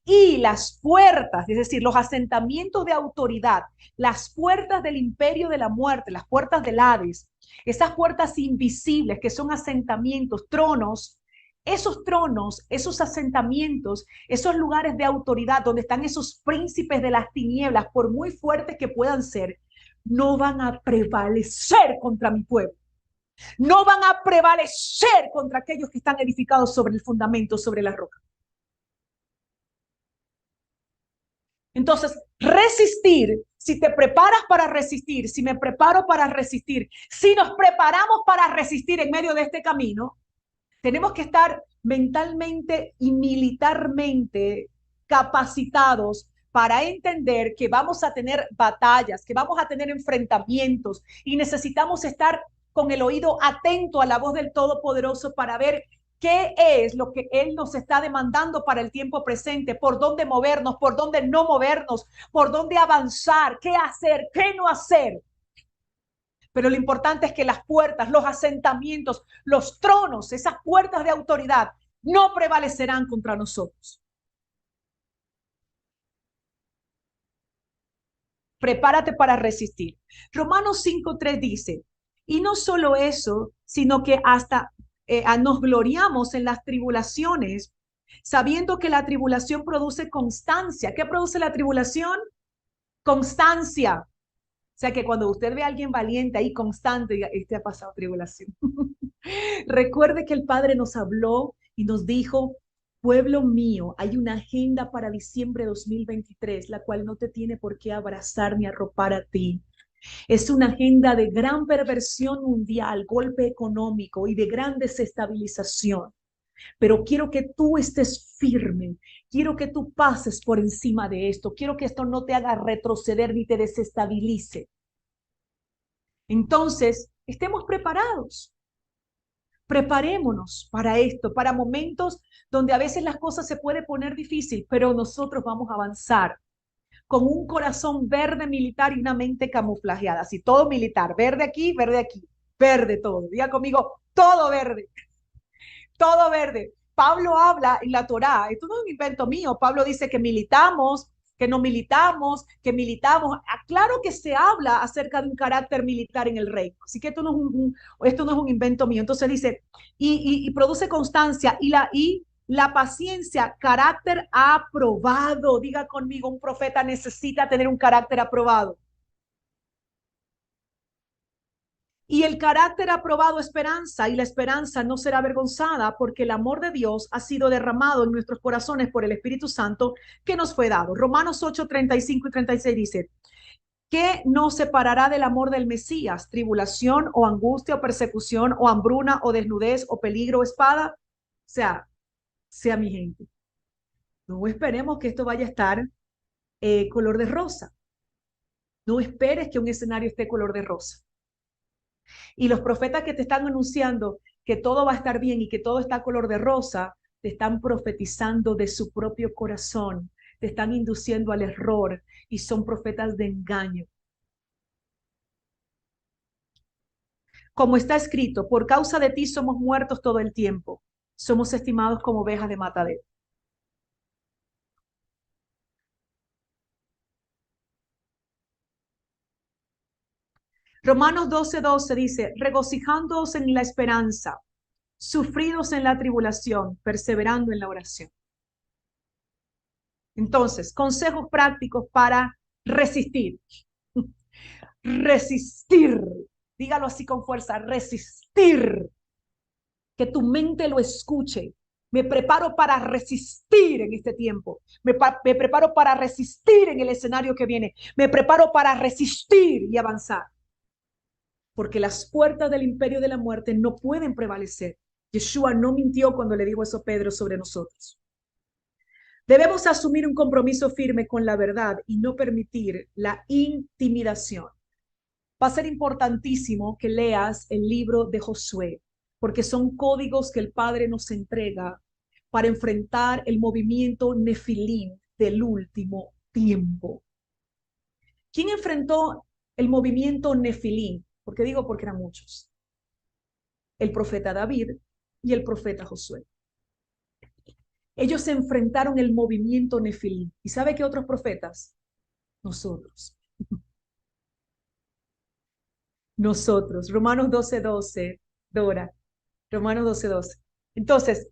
y las puertas, es decir, los asentamientos de autoridad, las puertas del imperio de la muerte, las puertas del Hades, esas puertas invisibles que son asentamientos, tronos, esos asentamientos, esos lugares de autoridad donde están esos príncipes de las tinieblas, por muy fuertes que puedan ser, no van a prevalecer contra mi pueblo. No van a prevalecer contra aquellos que están edificados sobre el fundamento, sobre la roca. Entonces, resistir, si te preparas para resistir, si me preparo para resistir, si nos preparamos para resistir en medio de este camino, tenemos que estar mentalmente y militarmente capacitados para entender que vamos a tener batallas, que vamos a tener enfrentamientos y necesitamos estar con el oído atento a la voz del Todopoderoso para ver qué es lo que Él nos está demandando para el tiempo presente, por dónde movernos, por dónde no movernos, por dónde avanzar, qué hacer, qué no hacer. Pero lo importante es que las puertas, los asentamientos, los tronos, esas puertas de autoridad no prevalecerán contra nosotros. Prepárate para resistir. Romanos 5:3 dice, y no solo eso, sino que hasta nos gloriamos en las tribulaciones, sabiendo que la tribulación produce constancia. ¿Qué produce la tribulación? Constancia. O sea que cuando usted ve a alguien valiente ahí, constante, diga, este ha pasado tribulación. Recuerde que el Padre nos habló y nos dijo, pueblo mío, hay una agenda para diciembre de 2023, la cual no te tiene por qué abrazar ni arropar a ti. Es una agenda de gran perversión mundial, golpe económico y de gran desestabilización. Pero quiero que tú estés firme, quiero que tú pases por encima de esto, quiero que esto no te haga retroceder ni te desestabilice. Entonces, estemos preparados. Preparémonos para esto, para momentos donde a veces las cosas se pueden poner difícil, pero nosotros vamos a avanzar con un corazón verde militar y una mente camuflajeada. Así, todo militar, verde aquí, verde todo. Diga conmigo, todo verde, todo verde. Pablo habla en la Torá, esto no es un invento mío, Pablo dice que militamos, que no militamos, que militamos. Claro que se habla acerca de un carácter militar en el reino, así que esto no es un invento mío. Entonces dice, y produce constancia y la paciencia, carácter aprobado. Diga conmigo, un profeta necesita tener un carácter aprobado. Y el carácter aprobado esperanza, y la esperanza no será avergonzada, porque el amor de Dios ha sido derramado en nuestros corazones por el Espíritu Santo que nos fue dado. Romanos 8, 35 y 36 dice: ¿qué nos separará del amor del Mesías? ¿Tribulación o angustia o persecución o hambruna o desnudez o peligro o espada? Sea mi gente. No esperemos que esto vaya a estar color de rosa. No esperes que un escenario esté color de rosa. Y los profetas que te están anunciando que todo va a estar bien y que todo está color de rosa, te están profetizando de su propio corazón, te están induciendo al error y son profetas de engaño. Como está escrito, por causa de ti somos muertos todo el tiempo, somos estimados como ovejas de matadero. Romanos 12:12 dice: regocijándoos en la esperanza, sufridos en la tribulación, perseverando en la oración. Entonces, consejos prácticos para resistir. Resistir. Dígalo así con fuerza, resistir. Que tu mente lo escuche. Me preparo para resistir en este tiempo. Me preparo para resistir en el escenario que viene. Me preparo para resistir y avanzar. Porque las puertas del imperio de la muerte no pueden prevalecer. Yeshua no mintió cuando le dijo eso a Pedro sobre nosotros. Debemos asumir un compromiso firme con la verdad y no permitir la intimidación. Va a ser importantísimo que leas el libro de Josué, porque son códigos que el Padre nos entrega para enfrentar el movimiento Nefilim del último tiempo. ¿Quién enfrentó el movimiento Nefilim? Porque digo porque eran muchos. El profeta David y el profeta Josué. Ellos se enfrentaron el movimiento Nefilim. ¿Y sabe qué otros profetas? Nosotros. Nosotros. Romanos 12:12, Dora. Romanos 12:12. Entonces,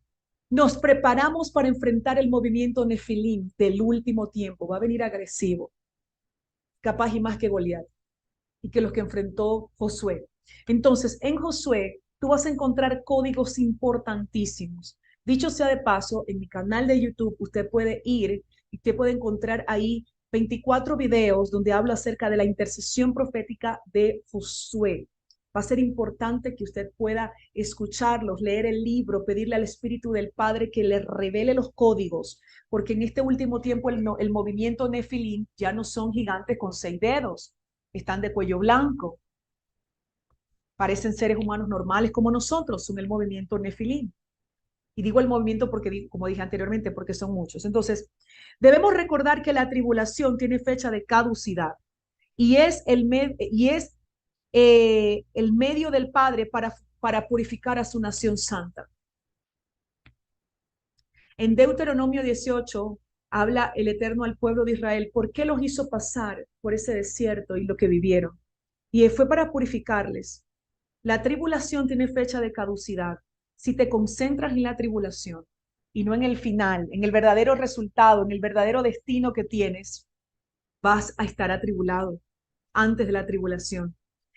nos preparamos para enfrentar el movimiento Nefilim del último tiempo. Va a venir agresivo, capaz y más que Goliat, y que los que enfrentó Josué. Entonces, en Josué, tú vas a encontrar códigos importantísimos. Dicho sea de paso, en mi canal de YouTube, usted puede ir y usted puede encontrar ahí 24 videos donde hablo acerca de la intercesión profética de Josué. Va a ser importante que usted pueda escucharlos, leer el libro, pedirle al Espíritu del Padre que le revele los códigos, porque en este último tiempo el movimiento Nefilim ya no son gigantes con 6 dedos, están de cuello blanco, parecen seres humanos normales como nosotros, son el movimiento Nefilim. Y digo el movimiento porque, como dije anteriormente, porque son muchos. Entonces, debemos recordar que la tribulación tiene fecha de caducidad y es el medio del Padre para purificar a su nación santa. En Deuteronomio 18 habla el Eterno al pueblo de Israel, ¿por qué los hizo pasar por ese desierto y lo que vivieron? Y fue para purificarles. La tribulación tiene fecha de caducidad. Si te concentras en la tribulación y no en el final, en el verdadero resultado, en el verdadero destino que tienes, vas a estar atribulado antes de la tribulación.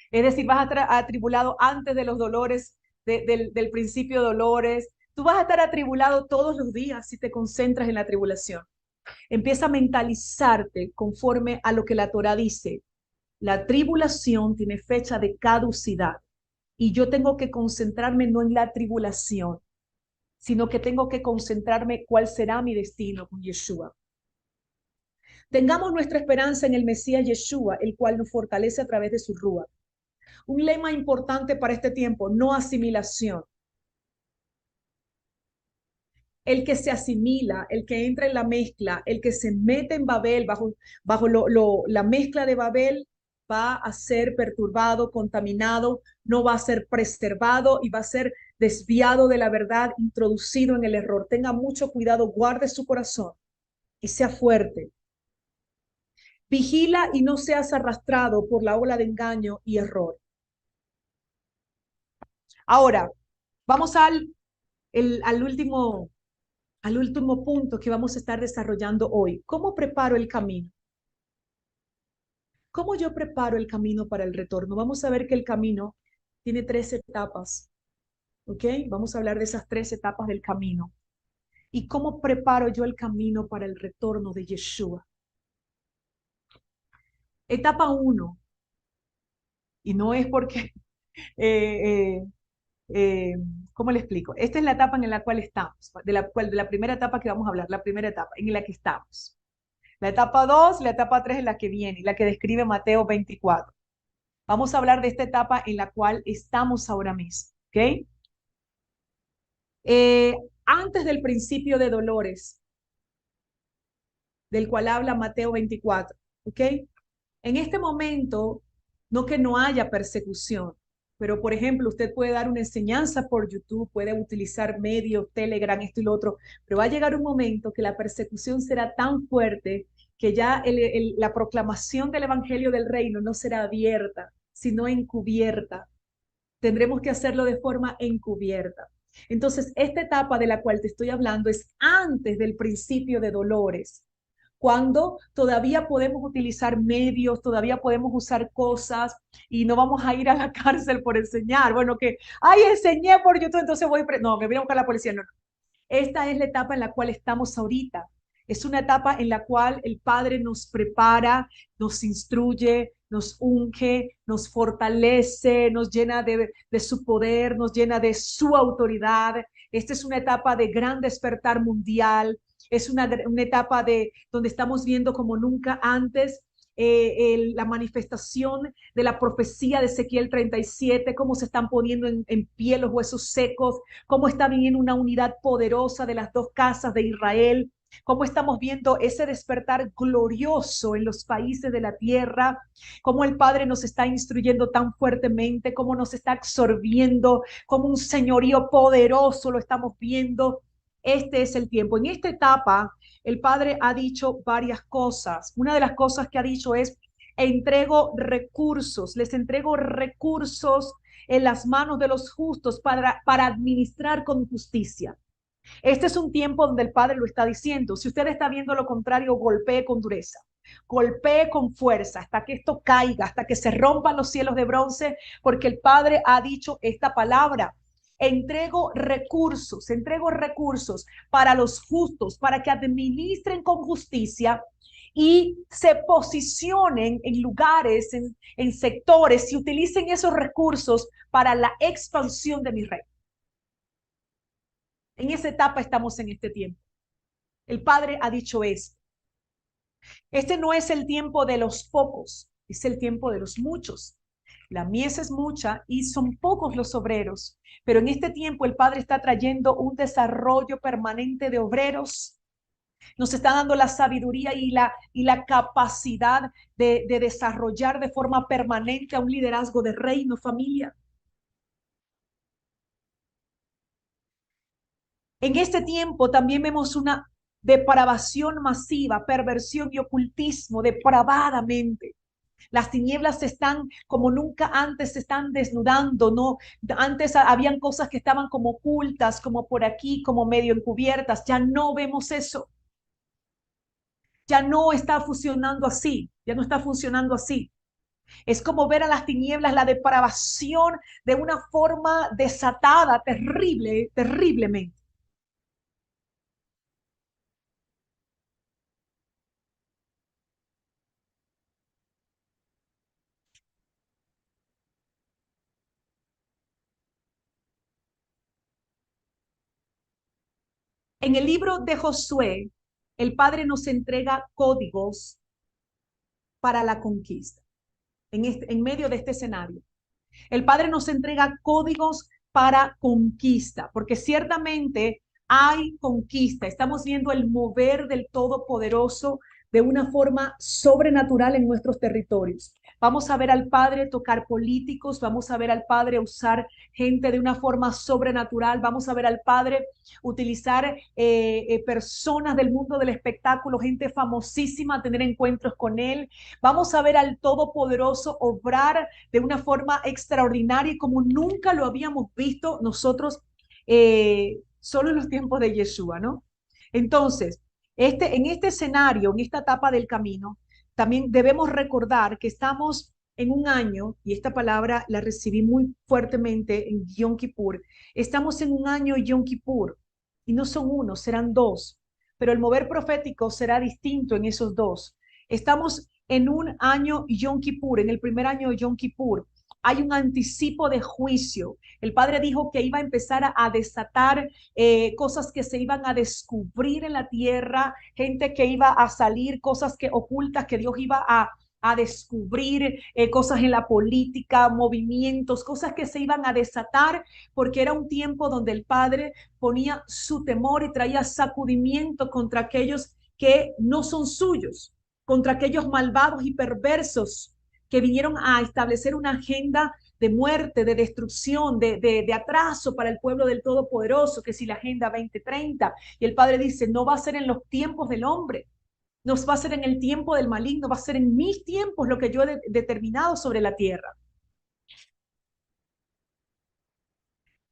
Es decir, vas a estar atribulado antes de los dolores, del principio de dolores. Tú vas a estar atribulado todos los días si te concentras en la tribulación. Empieza a mentalizarte conforme a lo que la Torah dice. La tribulación tiene fecha de caducidad y yo tengo que concentrarme no en la tribulación, sino que tengo que concentrarme cuál será mi destino con Yeshua. Tengamos nuestra esperanza en el Mesías Yeshua, el cual nos fortalece a través de su Rúa. Un lema importante para este tiempo: no asimilación. El que se asimila, el que entra en la mezcla, el que se mete en Babel, bajo la mezcla de Babel, va a ser perturbado, contaminado, no va a ser preservado y va a ser desviado de la verdad, introducido en el error. Tenga mucho cuidado, guarde su corazón y sea fuerte. Vigila y no seas arrastrado por la ola de engaño y error. Ahora, vamos al último punto que vamos a estar desarrollando hoy. ¿Cómo preparo el camino? ¿Cómo yo preparo el camino para el retorno? Vamos a ver que el camino tiene 3 etapas, ¿ok? Vamos a hablar de esas 3 etapas del camino. ¿Y cómo preparo yo el camino para el retorno de Yeshua? Etapa 1, y no es porque, eh, eh, eh, ¿cómo le explico? Esta es la etapa en la cual estamos, de la primera etapa que vamos a hablar, la primera etapa en la que estamos. La etapa 2, la etapa 3 es la que viene, la que describe Mateo 24. Vamos a hablar de esta etapa en la cual estamos ahora mismo, ¿ok? Eh, Antes del principio de dolores, del cual habla Mateo 24, ¿ok? En este momento, no que no haya persecución, pero por ejemplo, usted puede dar una enseñanza por YouTube, puede utilizar medios, Telegram, esto y lo otro, pero va a llegar un momento que la persecución será tan fuerte que ya la proclamación del Evangelio del Reino no será abierta, sino encubierta. Tendremos que hacerlo de forma encubierta. Entonces, esta etapa de la cual te estoy hablando es antes del principio de dolores, cuando todavía podemos utilizar medios, todavía podemos usar cosas y no vamos a ir a la cárcel por enseñar. Bueno, que, ay, enseñé por YouTube, entonces no, me voy a buscar la policía. No, no. Esta es la etapa en la cual estamos ahorita. Es una etapa en la cual el Padre nos prepara, nos instruye, nos unge, nos fortalece, nos llena de su poder, nos llena de su autoridad. Esta es una etapa de gran despertar mundial. Es una etapa de donde estamos viendo como nunca antes la manifestación de la profecía de Ezequiel 37, cómo se están poniendo en pie los huesos secos, cómo está viniendo una unidad poderosa de las dos casas de Israel, cómo estamos viendo ese despertar glorioso en los países de la tierra, cómo el Padre nos está instruyendo tan fuertemente, cómo nos está absorbiendo, como un señorío poderoso lo estamos viendo. Este es el tiempo. En esta etapa, el Padre ha dicho varias cosas. Una de las cosas que ha dicho es, entrego recursos, les entrego recursos en las manos de los justos para administrar con justicia. Este es un tiempo donde el Padre lo está diciendo. Si usted está viendo lo contrario, golpee con dureza, golpee con fuerza hasta que esto caiga, hasta que se rompan los cielos de bronce, porque el Padre ha dicho esta palabra. Entrego recursos para los justos, para que administren con justicia y se posicionen en lugares, en sectores y utilicen esos recursos para la expansión de mi reino. En esa etapa estamos en este tiempo. El Padre ha dicho esto. Este no es el tiempo de los pocos, es el tiempo de los muchos. La mies es mucha y son pocos los obreros, pero en este tiempo el Padre está trayendo un desarrollo permanente de obreros. Nos está dando la sabiduría y la capacidad de desarrollar de forma permanente a un liderazgo de reino, familia. En este tiempo también vemos una depravación masiva, perversión y ocultismo depravadamente. Las tinieblas se están como nunca antes se están desnudando, ¿no? Antes habían cosas que estaban como ocultas, como por aquí, como medio encubiertas. Ya no vemos eso. Ya no está funcionando así. Ya no está funcionando así. Es como ver a las tinieblas, la depravación de una forma desatada, terrible, terriblemente. En el libro de Josué, el Padre nos entrega códigos para la conquista, en medio de este escenario. El Padre nos entrega códigos para conquista, porque ciertamente hay conquista. Estamos viendo el mover del Todopoderoso de una forma sobrenatural en nuestros territorios. Vamos a ver al Padre tocar políticos, vamos a ver al Padre usar gente de una forma sobrenatural, vamos a ver al Padre utilizar personas del mundo del espectáculo, gente famosísima, tener encuentros con Él. Vamos a ver al Todopoderoso obrar de una forma extraordinaria y como nunca lo habíamos visto nosotros solo en los tiempos de Yeshua, ¿no? Entonces, en este escenario, en esta etapa del camino, también debemos recordar que estamos en un año, y esta palabra la recibí muy fuertemente en Yom Kippur, estamos en un año Yom Kippur, y no son uno, serán dos, pero el mover profético será distinto en esos dos. Estamos en un año Yom Kippur, en el primer año de Yom Kippur, hay un anticipo de juicio. El Padre dijo que iba a empezar a desatar cosas que se iban a descubrir en la tierra, gente que iba a salir, cosas que ocultas que Dios iba a descubrir, cosas en la política, movimientos, cosas que se iban a desatar, porque era un tiempo donde el Padre ponía su temor y traía sacudimiento contra aquellos que no son suyos, contra aquellos malvados y perversos que vinieron a establecer una agenda de muerte, de destrucción, de atraso para el pueblo del Todopoderoso, que si la Agenda 2030, y el Padre dice, no va a ser en los tiempos del hombre, no va a ser en el tiempo del maligno, va a ser en mis tiempos lo que yo he determinado sobre la tierra.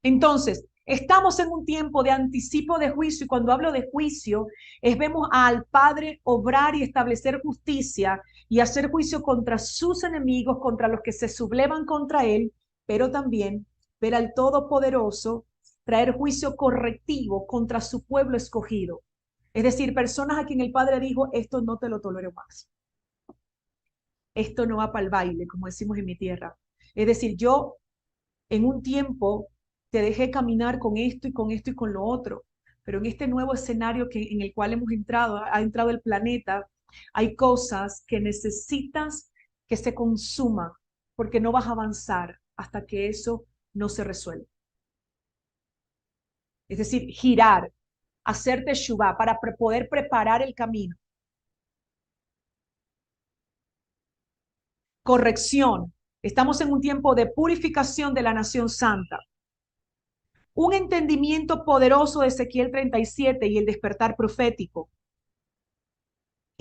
Entonces, estamos en un tiempo de anticipo de juicio, y cuando hablo de juicio, vemos al Padre obrar y establecer justicia y hacer juicio contra sus enemigos, contra los que se sublevan contra él, pero también ver al Todopoderoso traer juicio correctivo contra su pueblo escogido. Es decir, personas a quien el Padre dijo, esto no te lo tolero más. Esto no va para el baile, como decimos en mi tierra. Es decir, yo en un tiempo te dejé caminar con esto y con esto y con lo otro, pero en este nuevo escenario en el cual hemos entrado, ha entrado el planeta, hay cosas que necesitas que se consuman, porque no vas a avanzar hasta que eso no se resuelva. Es decir, girar, hacer teshuvá para poder preparar el camino. Corrección. Estamos en un tiempo de purificación de la nación santa. Un entendimiento poderoso de Ezequiel 37 y el despertar profético.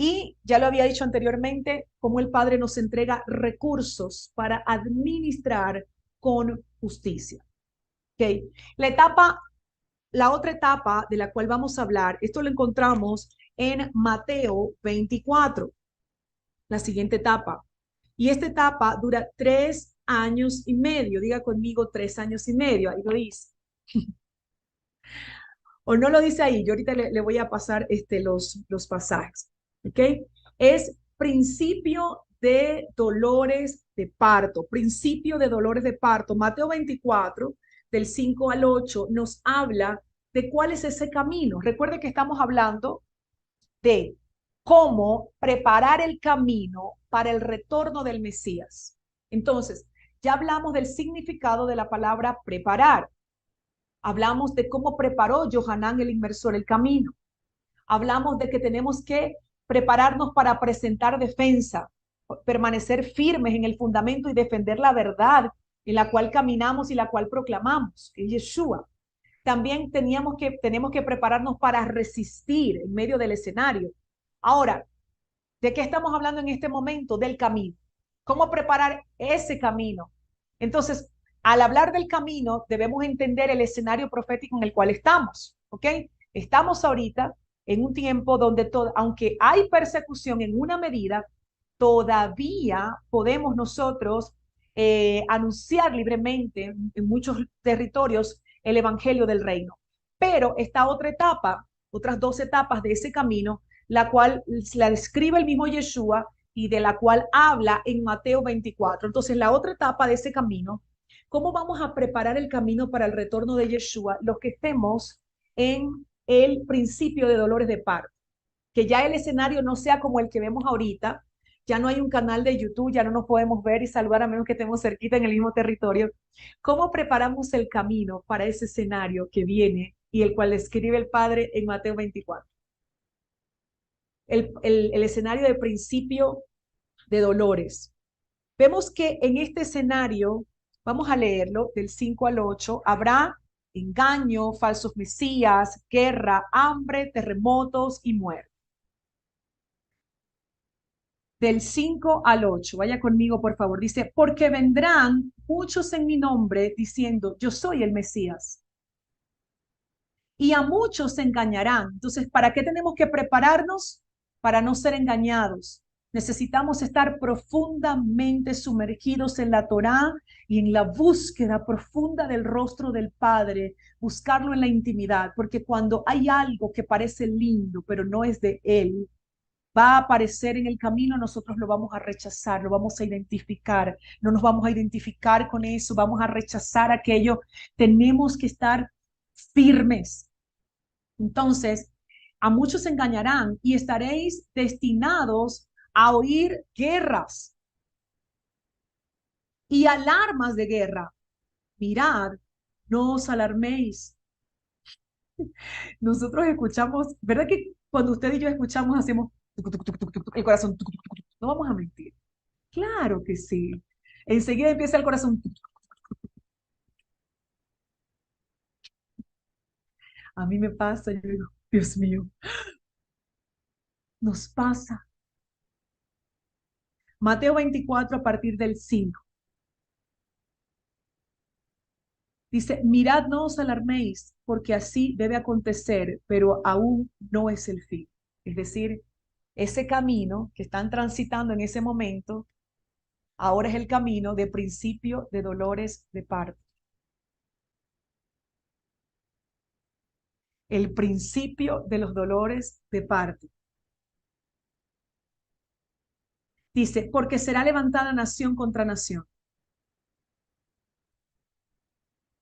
Y ya lo había dicho anteriormente, cómo el Padre nos entrega recursos para administrar con justicia. ¿Okay? La otra etapa de la cual vamos a hablar, esto lo encontramos en Mateo 24, la siguiente etapa. Y esta etapa dura 3 años y medio. Diga conmigo 3 años y medio, ahí lo dice. O no lo dice ahí, yo ahorita le voy a pasar los pasajes, ¿ok? Es principio de dolores de parto, principio de dolores de parto. Mateo 24, del 5 al 8, nos habla de cuál es ese camino. Recuerde que estamos hablando de cómo preparar el camino para el retorno del Mesías. Entonces, ya hablamos del significado de la palabra preparar. Hablamos de cómo preparó Johanán el inmersor el camino. Hablamos de que tenemos que prepararnos para presentar defensa, permanecer firmes en el fundamento y defender la verdad en la cual caminamos y la cual proclamamos, que es Yeshua. También tenemos que prepararnos para resistir en medio del escenario. Ahora, ¿de qué estamos hablando en este momento? Del camino. ¿Cómo preparar ese camino? Entonces, al hablar del camino, debemos entender el escenario profético en el cual estamos, ¿ok? Estamos ahorita en un tiempo donde, aunque hay persecución en una medida, todavía podemos nosotros anunciar libremente en muchos territorios el evangelio del reino. Pero esta otra etapa, otras 2 etapas de ese camino, la cual la describe el mismo Yeshua y de la cual habla en Mateo 24. Entonces, la otra etapa de ese camino, ¿cómo vamos a preparar el camino para el retorno de Yeshua? Los que estemos en el principio de dolores de parto, que ya el escenario no sea como el que vemos ahorita, ya no hay un canal de YouTube, ya no nos podemos ver y saludar a menos que estemos cerquita en el mismo territorio. ¿Cómo preparamos el camino para ese escenario que viene y el cual escribe el Padre en Mateo 24? El escenario de principio de dolores. Vemos que en este escenario, vamos a leerlo del 5 al 8, habrá engaño, falsos mesías, guerra, hambre, terremotos y muerte. Del 5 al 8, vaya conmigo por favor, dice, porque vendrán muchos en mi nombre diciendo, yo soy el Mesías. Y a muchos se engañarán. Entonces, ¿para qué tenemos que prepararnos? Para no ser engañados. Necesitamos estar profundamente sumergidos en la Torá y en la búsqueda profunda del rostro del Padre, buscarlo en la intimidad, porque cuando hay algo que parece lindo, pero no es de Él, va a aparecer en el camino, nosotros lo vamos a rechazar, lo vamos a identificar, no nos vamos a identificar con eso, vamos a rechazar aquello. Tenemos que estar firmes. Entonces, a muchos se engañarán y estaréis destinados a oír guerras y alarmas de guerra. Mirad, no os alarméis. Nosotros escuchamos, ¿verdad que cuando usted y yo escuchamos hacemos tuc, tuc, tuc, tuc, tuc, el corazón? Tuc, tuc, tuc, tuc? No vamos a mentir. Claro que sí. Enseguida empieza el corazón. Tuc, tuc. A mí me pasa, yo digo, Dios mío, nos pasa. Mateo 24 a partir del 5. Dice, mirad, no os alarméis, porque así debe acontecer, pero aún no es el fin. Es decir, ese camino que están transitando en ese momento, ahora es el camino de principio de dolores de parto. El principio de los dolores de parto. Dice, porque será levantada nación contra nación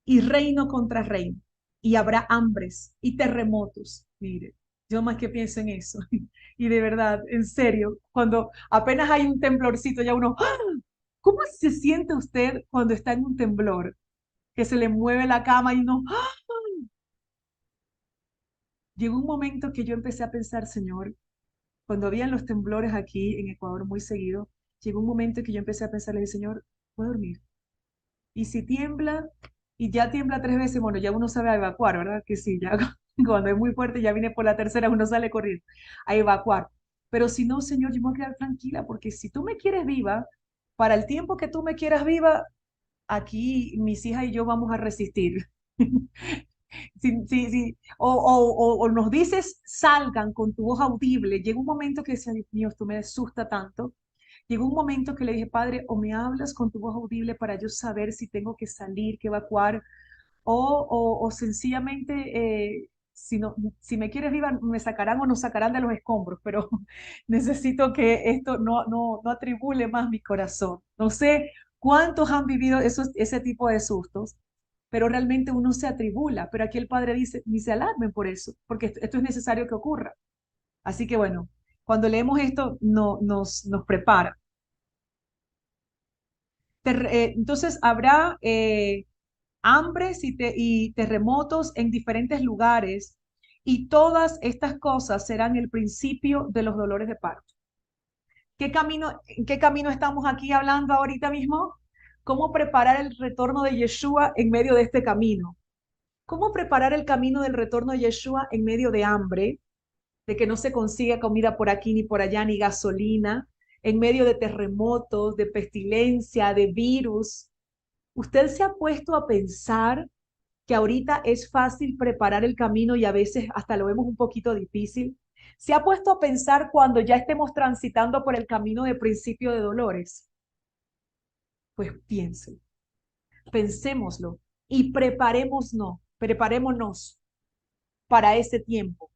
y reino contra reino, y habrá hambres y terremotos. Mire, yo más que pienso en eso. Y de verdad, en serio, cuando apenas hay un temblorcito, ya uno, ¡ah! ¿Cómo se siente usted cuando está en un temblor? Que se le mueve la cama y uno, ¡ah! Llegó un momento que yo empecé a pensar, Señor, cuando habían los temblores aquí en Ecuador muy seguido, llegó un momento que yo empecé a pensar, le dije, Señor, voy a dormir. Y si tiembla, y ya tiembla 3 veces, bueno, ya uno sabe a evacuar, ¿verdad? Que sí, ya cuando es muy fuerte, ya viene por la tercera, uno sale corriendo a evacuar. Pero si no, Señor, yo me voy a quedar tranquila, porque si tú me quieres viva, para el tiempo que tú me quieras viva, aquí mis hijas y yo vamos a resistir. O nos dices, salgan con tu voz audible. Llega un momento que decía, Dios mío, esto me asusta tanto. Llegó un momento que le dije, Padre, o me hablas con tu voz audible para yo saber si tengo que salir, que evacuar, o sencillamente, si, no, si me quieres viva, me sacarán o nos sacarán de los escombros, pero necesito que esto no atribule más mi corazón. No sé cuántos han vivido ese tipo de sustos, pero realmente uno se atribula. Pero aquí el Padre dice, ni se alarmen por eso, porque esto es necesario que ocurra. Así que bueno, cuando leemos esto, nos prepara. Entonces habrá hambres y terremotos en diferentes lugares y todas estas cosas serán el principio de los dolores de parto. ¿En qué camino estamos aquí hablando ahorita mismo? ¿Cómo preparar el retorno de Yeshua en medio de este camino? ¿Cómo preparar el camino del retorno de Yeshua en medio de hambre, de que no se consiga comida por aquí ni por allá, ni gasolina, en medio de terremotos, de pestilencia, de virus? ¿Usted se ha puesto a pensar que ahorita es fácil preparar el camino y a veces hasta lo vemos un poquito difícil? ¿Se ha puesto a pensar cuando ya estemos transitando por el camino de principio de dolores? Pues piense, pensémoslo y preparémonos para ese tiempo,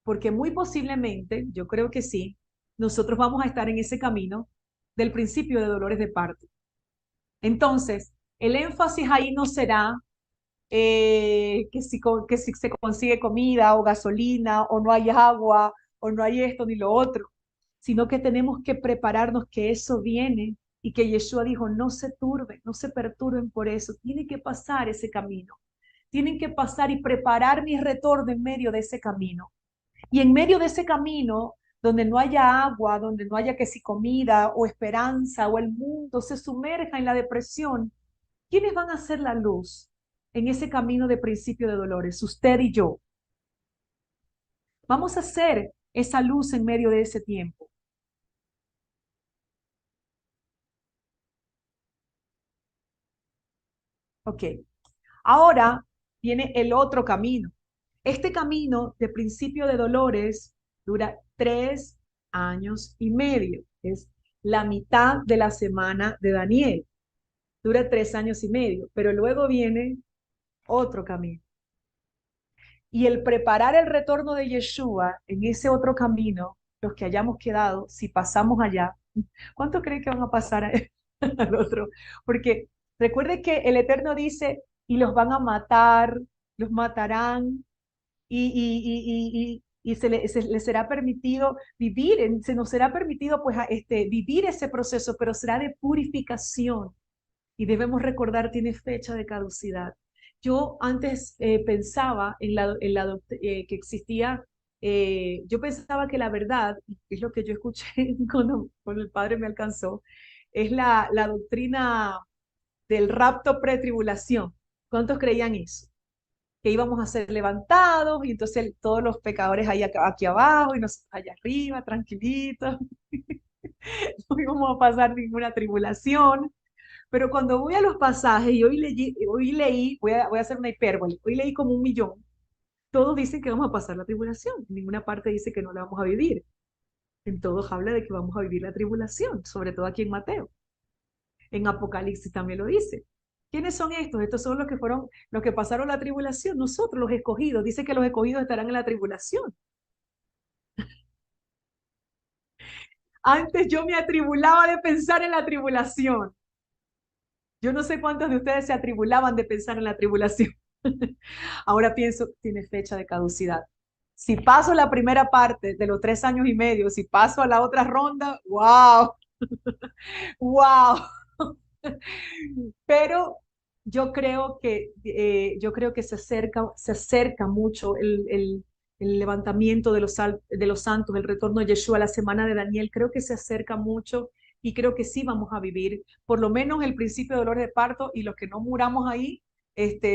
porque muy posiblemente, yo creo que sí, nosotros vamos a estar en ese camino del principio de dolores de parto. Entonces, el énfasis ahí no será que si se consigue comida o gasolina o no hay agua o no hay esto ni lo otro, sino que tenemos que prepararnos que eso viene y que Yeshua dijo, no se turben, no se perturben por eso, tiene que pasar ese camino, tienen que pasar y preparar mi retorno en medio de ese camino. Y en medio de ese camino, donde no haya agua, donde no haya que si comida o esperanza o el mundo se sumerja en la depresión, ¿quiénes van a hacer la luz en ese camino de principio de dolores? Usted y yo. Vamos a hacer esa luz en medio de ese tiempo. Ok. Ahora viene el otro camino. Este camino de principio de dolores dura 3 años y medio. Es la mitad de la semana de Daniel. Dura 3 años y medio, pero luego viene otro camino. Y el preparar el retorno de Yeshua en ese otro camino, los que hayamos quedado, si pasamos allá, ¿cuánto creen que van a pasar al otro? Porque recuerde que el Eterno dice, y los van a matar, los matarán, y les será permitido vivir, se nos será permitido pues vivir ese proceso, pero será de purificación y debemos recordar, tiene fecha de caducidad. Yo antes pensaba que existía, yo pensaba que la verdad, y es lo que yo escuché cuando el padre me alcanzó, es la doctrina del rapto pretribulación. ¿Cuántos creían eso? Que íbamos a ser levantados y entonces todos los pecadores ahí aquí abajo y nosotros allá arriba, tranquilitos, no íbamos a pasar ninguna tribulación. Pero cuando voy a los pasajes y hoy leí, voy a hacer una hipérbole, hoy leí como 1 millón, todos dicen que vamos a pasar la tribulación, en ninguna parte dice que no la vamos a vivir, en todos habla de que vamos a vivir la tribulación, sobre todo aquí en Mateo, en Apocalipsis también lo dice. ¿Quiénes son estos? Estos son los que pasaron la tribulación, nosotros los escogidos, dice que los escogidos estarán en la tribulación. Antes yo me atribulaba de pensar en la tribulación. Yo no sé cuántos de ustedes se atribulaban de pensar en la tribulación. Ahora pienso, tiene fecha de caducidad. Si paso la primera parte de los 3 años y medio, si paso a la otra ronda, wow, wow. Pero yo creo que se acerca mucho el levantamiento de los santos, el retorno de Yeshua, la semana de Daniel. Creo que se acerca mucho y creo que sí vamos a vivir por lo menos el principio de dolores de parto, y los que no muramos ahí,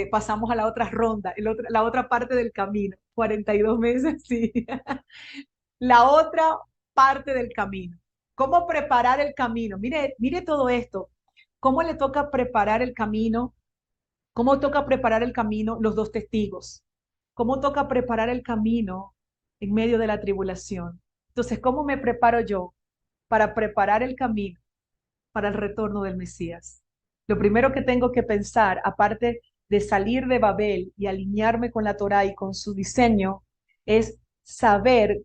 pasamos a la otra ronda, la otra parte del camino, 42 meses, sí. La otra parte del camino. ¿Cómo preparar el camino? Mire, mire todo esto. ¿Cómo le toca preparar el camino? ¿Cómo toca preparar el camino los dos testigos? ¿Cómo toca preparar el camino en medio de la tribulación? Entonces, ¿cómo me preparo yo para preparar el camino para el retorno del Mesías? Lo primero que tengo que pensar, aparte de salir de Babel y alinearme con la Torá y con su diseño, es saber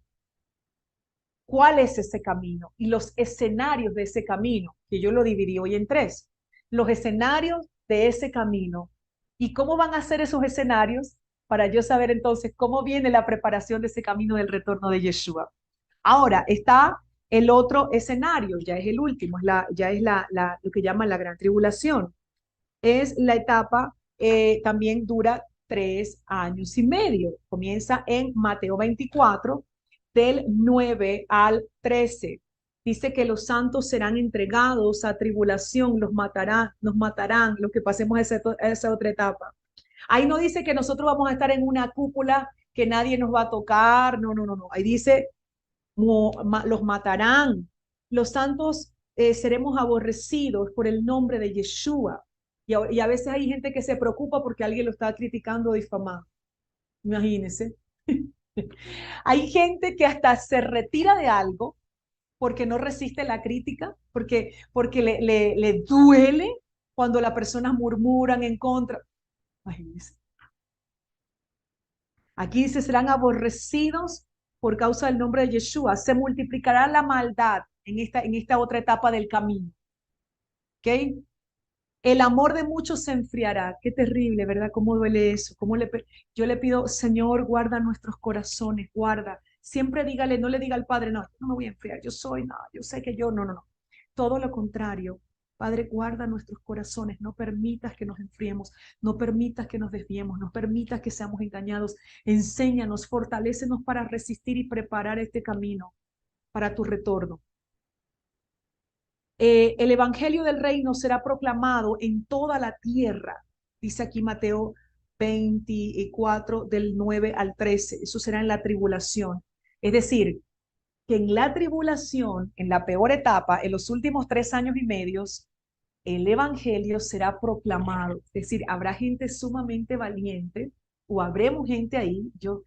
cuál es ese camino y los escenarios de ese camino, que yo lo dividí hoy en tres. Los escenarios de ese camino y cómo van a ser esos escenarios para yo saber entonces cómo viene la preparación de ese camino del retorno de Yeshua. Ahora está el otro escenario, ya es el último, ya es lo que llaman la gran tribulación. Es la etapa, también dura 3 años y medio. Comienza en Mateo 24, del 9 al 13. Dice que los santos serán entregados a tribulación, nos matarán, los que pasemos a esa otra etapa. Ahí no dice que nosotros vamos a estar en una cúpula que nadie nos va a tocar, no, no, no, no. Ahí dice, los matarán. Los santos seremos aborrecidos por el nombre de Yeshua. Y a veces hay gente que se preocupa porque alguien lo está criticando o difamando. Imagínense. Hay gente que hasta se retira de algo porque no resiste la crítica, porque le duele cuando las personas murmuran en contra. Imagínense. Aquí dice, serán aborrecidos por causa del nombre de Yeshua. Se multiplicará la maldad en esta otra etapa del camino. ¿Ok? El amor de muchos se enfriará. Qué terrible, ¿verdad? ¿Cómo duele eso? Yo le pido, Señor, guarda nuestros corazones, guarda. Siempre dígale, no le diga al Padre, no, no me voy a enfriar, yo sé que yo, no, no, no. Todo lo contrario. Padre, guarda nuestros corazones, no permitas que nos enfriemos, no permitas que nos desviemos, no permitas que seamos engañados. Enséñanos, fortalécenos para resistir y preparar este camino para tu retorno. El evangelio del reino será proclamado en toda la tierra, dice aquí Mateo 24, del 9 al 13. Eso será en la tribulación. Es decir, que en la tribulación, en la peor etapa, en los últimos 3 años y medio, el evangelio será proclamado. Es decir, habrá gente sumamente valiente, o habremos gente ahí. Yo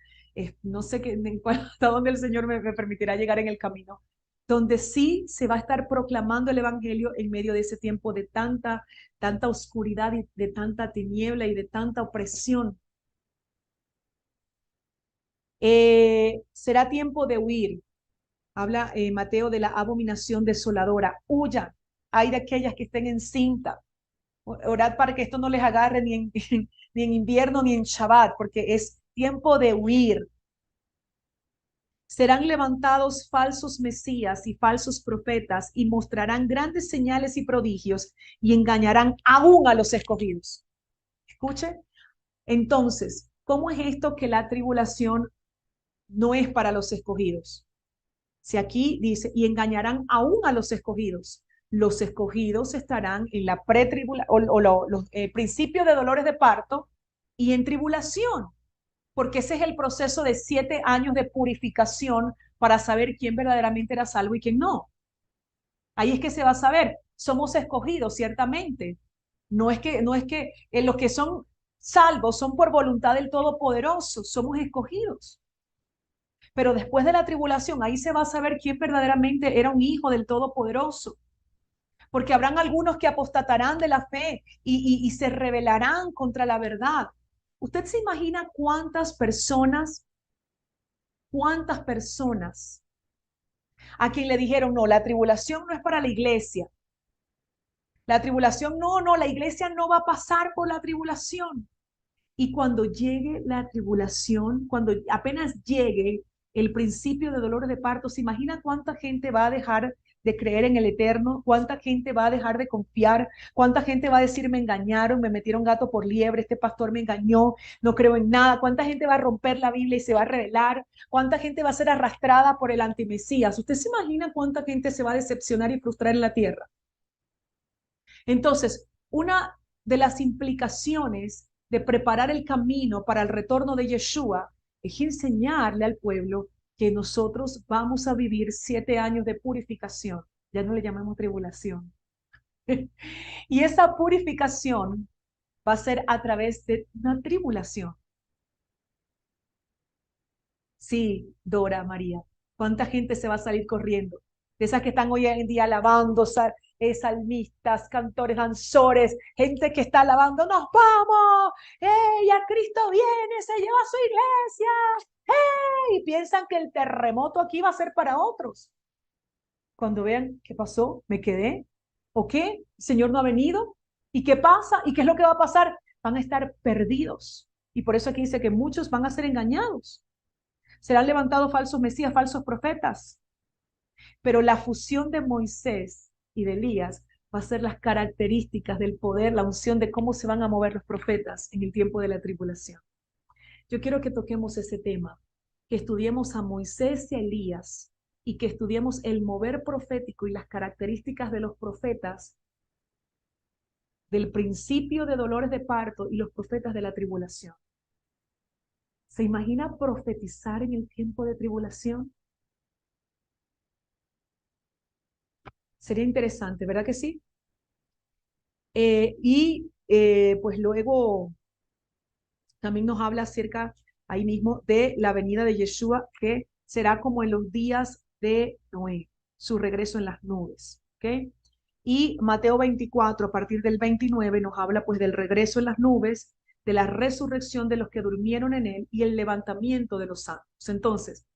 no sé hasta dónde el Señor me permitirá llegar en el camino, donde sí se va a estar proclamando el evangelio en medio de ese tiempo de tanta oscuridad y de tanta tiniebla y de tanta opresión. Será tiempo de huir. Habla Mateo de la abominación desoladora. Huya. Hay de aquellas que estén encinta. Orad para que esto no les agarre ni en, ni en invierno ni en Shabbat, porque es tiempo de huir. Serán levantados falsos mesías y falsos profetas y mostrarán grandes señales y prodigios y engañarán aún a los escogidos. Escuche. Entonces, ¿cómo es esto que la tribulación no es para los escogidos? Si aquí dice, y engañarán aún a los escogidos estarán en la pretribulación o los principios de dolores de parto y en tribulación, porque ese es el proceso de 7 años de purificación para saber quién verdaderamente era salvo y quién no. Ahí es que se va a saber, somos escogidos ciertamente. No es que los que son salvos son por voluntad del Todopoderoso, somos escogidos. Pero después de la tribulación, ahí se va a saber quién verdaderamente era un hijo del Todopoderoso. Porque habrán algunos que apostatarán de la fe y se rebelarán contra la verdad. ¿Usted se imagina cuántas personas a quien le dijeron, no, la tribulación no es para la iglesia? La tribulación, no, la iglesia no va a pasar por la tribulación. Y cuando llegue la tribulación, cuando apenas llegue el principio de dolores de parto, ¿se imagina cuánta gente va a dejar de creer en el eterno? ¿Cuánta gente va a dejar de confiar? ¿Cuánta gente va a decir, me engañaron, me metieron gato por liebre, este pastor me engañó, no creo en nada? ¿Cuánta gente va a romper la Biblia y se va a rebelar? ¿Cuánta gente va a ser arrastrada por el antimesías? ¿Usted se imagina cuánta gente se va a decepcionar y frustrar en la tierra? Entonces, una de las implicaciones de preparar el camino para el retorno de Yeshua es enseñarle al pueblo que nosotros vamos a vivir 7 años de purificación. Ya no le llamamos tribulación. Y esa purificación va a ser a través de una tribulación. Sí, Dora, María. ¿Cuánta gente se va a salir corriendo? De esas que están hoy en día alabando, salmistas, cantores, danzores, gente que está alabando, nos vamos, ¡hey! Ya Cristo viene, se lleva a su iglesia, ¡hey! Y piensan que el terremoto aquí va a ser para otros. Cuando vean qué pasó, me quedé, ¿o qué? ¿El Señor no ha venido? ¿Y qué pasa? ¿Y qué es lo que va a pasar? Van a estar perdidos. Y por eso aquí dice que muchos van a ser engañados. Serán levantados falsos mesías, falsos profetas. Pero la fusión de Moisés y de Elías va a ser las características del poder, la unción de cómo se van a mover los profetas en el tiempo de la tribulación. Yo quiero que toquemos ese tema, que estudiemos a Moisés y a Elías y que estudiemos el mover profético y las características de los profetas del principio de dolores de parto y los profetas de la tribulación. ¿Se imagina profetizar en el tiempo de tribulación? Sería interesante, ¿verdad que sí? Pues luego también nos habla acerca ahí mismo de la venida de Yeshua, que será como en los días de Noé, su regreso en las nubes. ¿Ok? Y Mateo 24, a partir del 29, nos habla pues del regreso en las nubes, de la resurrección de los que durmieron en él y el levantamiento de los santos. Entonces,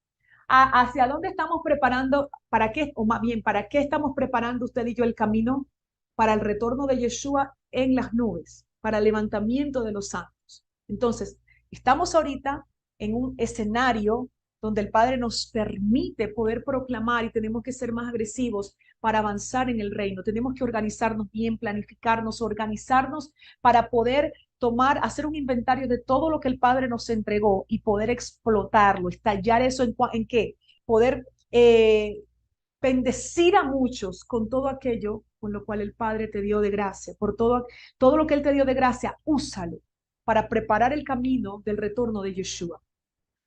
¿hacia dónde estamos preparando? ¿Para qué? O más bien, ¿para qué estamos preparando usted y yo el camino? Para el retorno de Yeshua en las nubes, para el levantamiento de los santos. Entonces, estamos ahorita en un escenario donde el Padre nos permite poder proclamar y tenemos que ser más agresivos para avanzar en el reino. Tenemos que organizarnos bien, planificarnos, organizarnos para poder hacer un inventario de todo lo que el Padre nos entregó y poder explotarlo, estallar eso en qué, poder bendecir a muchos con todo aquello con lo cual el Padre te dio de gracia, por todo lo que Él te dio de gracia, úsalo para preparar el camino del retorno de Yeshua.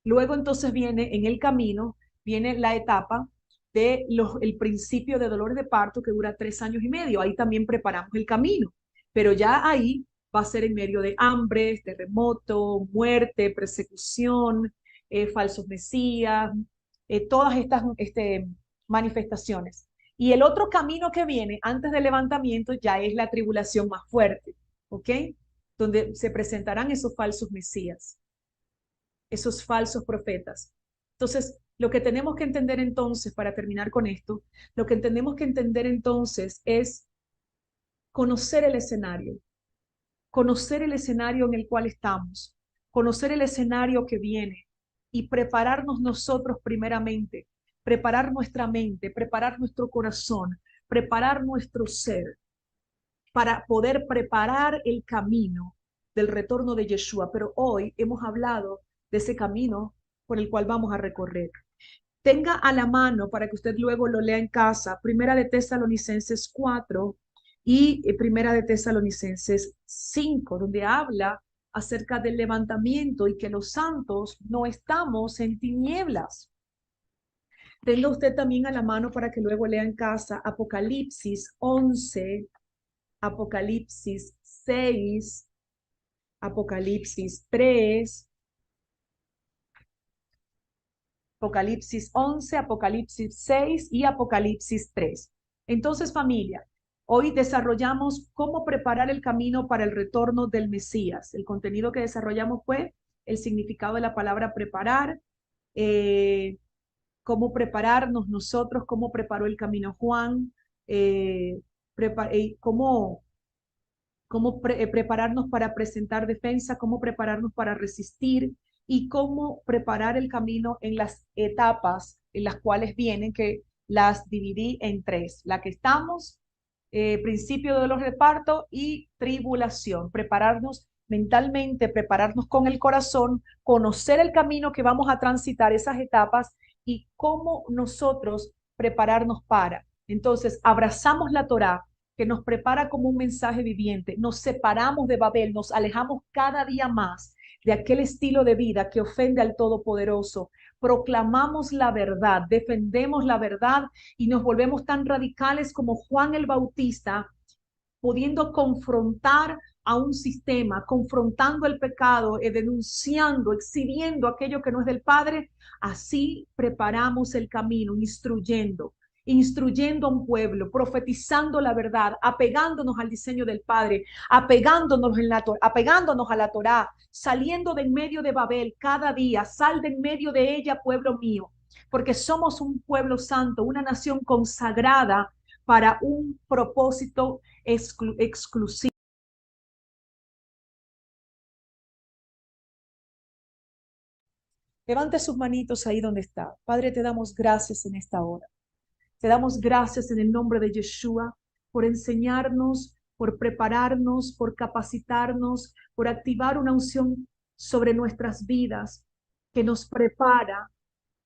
Luego entonces viene en el camino, viene la etapa de el principio de dolor de parto que dura 3 años y medio. Ahí también preparamos el camino, pero ya ahí va a ser en medio de hambre, terremoto, muerte, persecución, falsos mesías, todas estas manifestaciones. Y el otro camino que viene antes del levantamiento ya es la tribulación más fuerte, ¿ok? Donde se presentarán esos falsos mesías, esos falsos profetas. Entonces, lo que tenemos que entender entonces, para terminar con esto, lo que tenemos que entender entonces es conocer el escenario en el cual estamos, conocer el escenario que viene y prepararnos nosotros primeramente, preparar nuestra mente, preparar nuestro corazón, preparar nuestro ser para poder preparar el camino del retorno de Yeshua. Pero hoy hemos hablado de ese camino por el cual vamos a recorrer. Tenga a la mano para que usted luego lo lea en casa, Primera de Tesalonicenses 4 y Primera de Tesalonicenses 5, donde habla acerca del levantamiento y que los santos no estamos en tinieblas. Tenga usted también a la mano para que luego lea en casa Apocalipsis 11, Apocalipsis 6, Apocalipsis 3, Apocalipsis 11, Apocalipsis 6 y Apocalipsis 3. Entonces, familia, hoy desarrollamos cómo preparar el camino para el retorno del Mesías. El contenido que desarrollamos fue el significado de la palabra preparar, cómo prepararnos nosotros, cómo preparó el camino Juan, cómo prepararnos para presentar defensa, cómo prepararnos para resistir y cómo preparar el camino en las etapas en las cuales vienen, que las dividí en tres: la que estamos, principio de los repartos y tribulación. Prepararnos mentalmente, prepararnos con el corazón, conocer el camino que vamos a transitar, esas etapas, y cómo nosotros prepararnos para. Entonces, abrazamos la Torá, que nos prepara como un mensaje viviente. Nos separamos de Babel, nos alejamos cada día más de aquel estilo de vida que ofende al Todopoderoso. Proclamamos la verdad, defendemos la verdad y nos volvemos tan radicales como Juan el Bautista, pudiendo confrontar a un sistema, confrontando el pecado, denunciando, exhibiendo aquello que no es del Padre. Así preparamos el camino, instruyendo a un pueblo, profetizando la verdad, apegándonos al diseño del Padre, apegándonos a la Torá, saliendo de en medio de Babel cada día. Sal de en medio de ella, pueblo mío, porque somos un pueblo santo, una nación consagrada para un propósito exclusivo. Levante sus manitos ahí donde está. Padre, te damos gracias en esta hora. Te damos gracias en el nombre de Yeshua por enseñarnos, por prepararnos, por capacitarnos, por activar una unción sobre nuestras vidas que nos prepara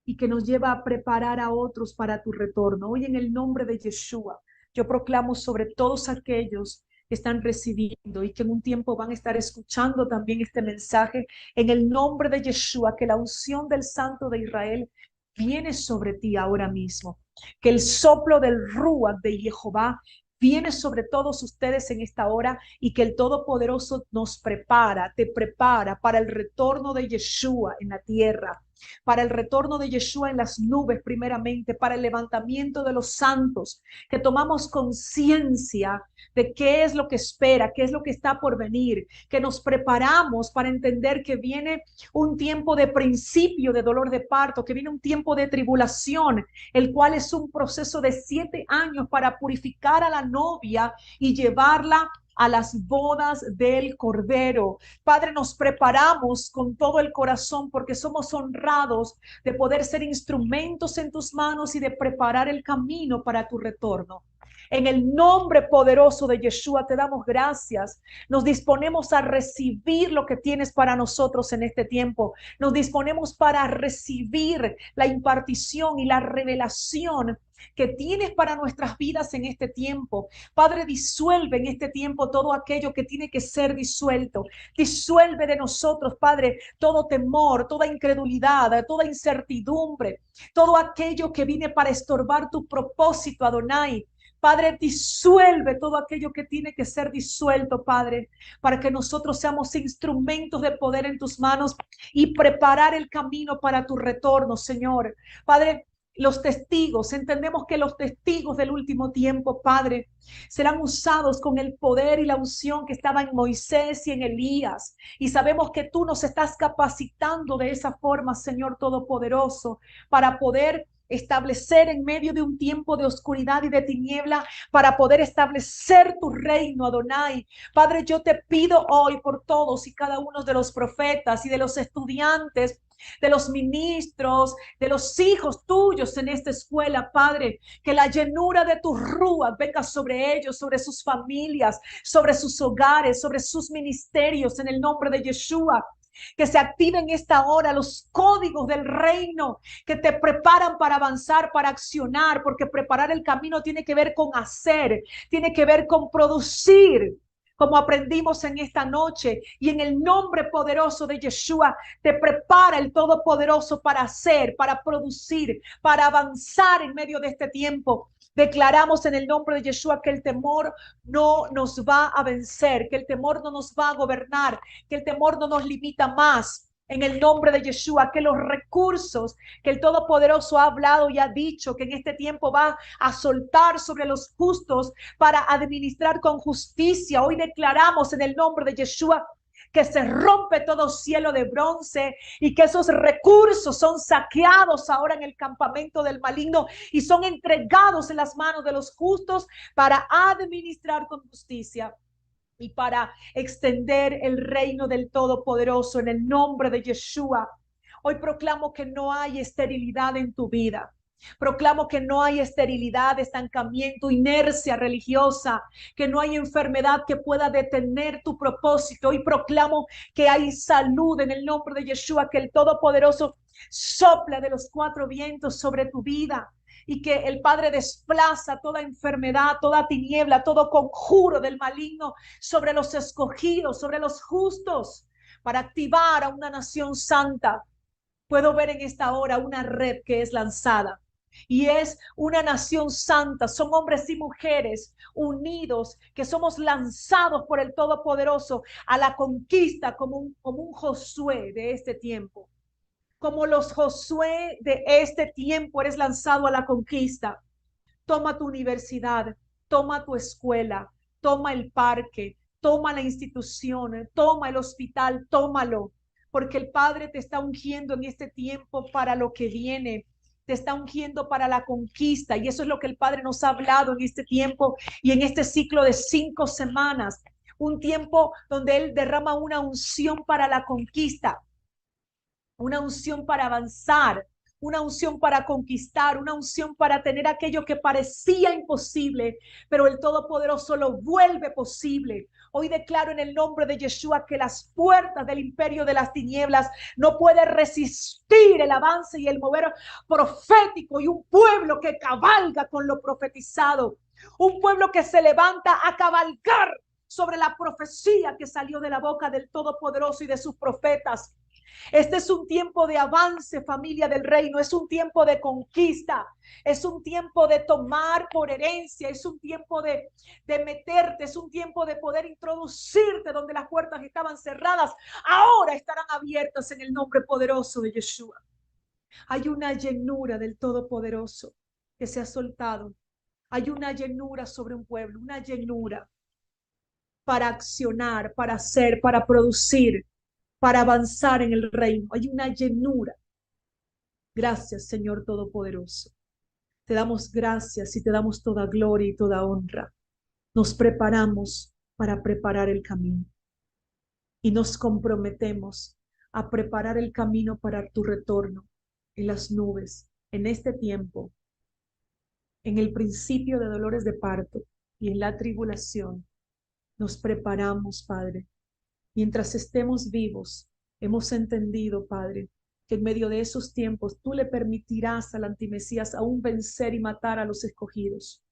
y que nos lleva a preparar a otros para tu retorno. Hoy en el nombre de Yeshua, yo proclamo sobre todos aquellos que están recibiendo y que en un tiempo van a estar escuchando también este mensaje, en el nombre de Yeshua, que la unción del Santo de Israel viene sobre ti ahora mismo, que el soplo del Ruach de Jehová viene sobre todos ustedes en esta hora, y que el Todopoderoso nos prepara, te prepara para el retorno de Yeshua en la tierra, para el retorno de Yeshua en las nubes primeramente, para el levantamiento de los santos, que tomamos conciencia de qué es lo que espera, qué es lo que está por venir, que nos preparamos para entender que viene un tiempo de principio de dolor de parto, que viene un tiempo de tribulación, el cual es un proceso de 7 años para purificar a la novia y llevarla a las bodas del Cordero. Padre, nos preparamos con todo el corazón porque somos honrados de poder ser instrumentos en tus manos y de preparar el camino para tu retorno. En el nombre poderoso de Yeshua te damos gracias. Nos disponemos a recibir lo que tienes para nosotros en este tiempo. Nos disponemos para recibir la impartición y la revelación que tienes para nuestras vidas en este tiempo. Padre, disuelve en este tiempo todo aquello que tiene que ser disuelto. Disuelve de nosotros, Padre, todo temor, toda incredulidad, toda incertidumbre, todo aquello que viene para estorbar tu propósito, Adonai. Padre, disuelve todo aquello que tiene que ser disuelto, Padre, para que nosotros seamos instrumentos de poder en tus manos y preparar el camino para tu retorno, Señor. Padre, los testigos, entendemos que los testigos del último tiempo, Padre, serán usados con el poder y la unción que estaba en Moisés y en Elías. Y sabemos que tú nos estás capacitando de esa forma, Señor Todopoderoso, para poder establecer en medio de un tiempo de oscuridad y de tiniebla, para poder establecer tu reino, Adonai. Padre, yo te pido hoy por todos y cada uno de los profetas y de los estudiantes, de los ministros, de los hijos tuyos en esta escuela, Padre, que la llenura de tu rúa venga sobre ellos, sobre sus familias, sobre sus hogares, sobre sus ministerios, en el nombre de Yeshua. Que se activen esta hora los códigos del reino que te preparan para avanzar, para accionar, porque preparar el camino tiene que ver con hacer, tiene que ver con producir, como aprendimos en esta noche. Y en el nombre poderoso de Yeshua, te prepara el Todopoderoso para hacer, para producir, para avanzar en medio de este tiempo. Declaramos en el nombre de Yeshua que el temor no nos va a vencer, que el temor no nos va a gobernar, que el temor no nos limita más. En el nombre de Yeshua, que los recursos que el Todopoderoso ha hablado y ha dicho que en este tiempo va a soltar sobre los justos para administrar con justicia. Hoy declaramos en el nombre de Yeshua que se rompe todo cielo de bronce y que esos recursos son saqueados ahora en el campamento del maligno y son entregados en las manos de los justos para administrar con justicia y para extender el reino del Todopoderoso en el nombre de Yeshua. Hoy proclamo que no hay esterilidad en tu vida. Proclamo que no hay esterilidad, estancamiento, inercia religiosa, que no hay enfermedad que pueda detener tu propósito. Hoy proclamo que hay salud en el nombre de Yeshua, que el Todopoderoso sopla de los cuatro vientos sobre tu vida y que el Padre desplaza toda enfermedad, toda tiniebla, todo conjuro del maligno sobre los escogidos, sobre los justos, para activar a una nación santa. Puedo ver en esta hora una red que es lanzada y es una nación santa. Son hombres y mujeres unidos que somos lanzados por el Todopoderoso a la conquista como un Josué de este tiempo. Como los Josué de este tiempo eres lanzado a la conquista. Toma tu universidad, toma tu escuela, toma el parque, toma la institución, toma el hospital, tómalo, porque el Padre te está ungiendo en este tiempo para lo que viene. Te está ungiendo para la conquista y eso es lo que el Padre nos ha hablado en este tiempo y en este ciclo de 5 semanas. Un tiempo donde Él derrama una unción para la conquista, una unción para avanzar, una unción para conquistar, una unción para tener aquello que parecía imposible, pero el Todopoderoso lo vuelve posible. Hoy declaro en el nombre de Yeshua que las puertas del imperio de las tinieblas no puede resistir el avance y el mover profético y un pueblo que cabalga con lo profetizado, un pueblo que se levanta a cabalgar sobre la profecía que salió de la boca del Todopoderoso y de sus profetas. Este es un tiempo de avance, familia del reino, es un tiempo de conquista, es un tiempo de tomar por herencia, es un tiempo de meterte, es un tiempo de poder introducirte donde las puertas estaban cerradas, ahora estarán abiertas en el nombre poderoso de Yeshua. Hay una llenura del Todopoderoso que se ha soltado, hay una llenura sobre un pueblo, una llenura para accionar, para hacer, para producir, para avanzar en el reino. Hay una llenura. Gracias, Señor Todopoderoso. Te damos gracias y te damos toda gloria y toda honra. Nos preparamos para preparar el camino y nos comprometemos a preparar el camino para tu retorno en las nubes, en este tiempo, en el principio de dolores de parto y en la tribulación. Nos preparamos, Padre. Mientras estemos vivos, hemos entendido, Padre, que en medio de esos tiempos tú le permitirás al antimesías aún vencer y matar a los escogidos.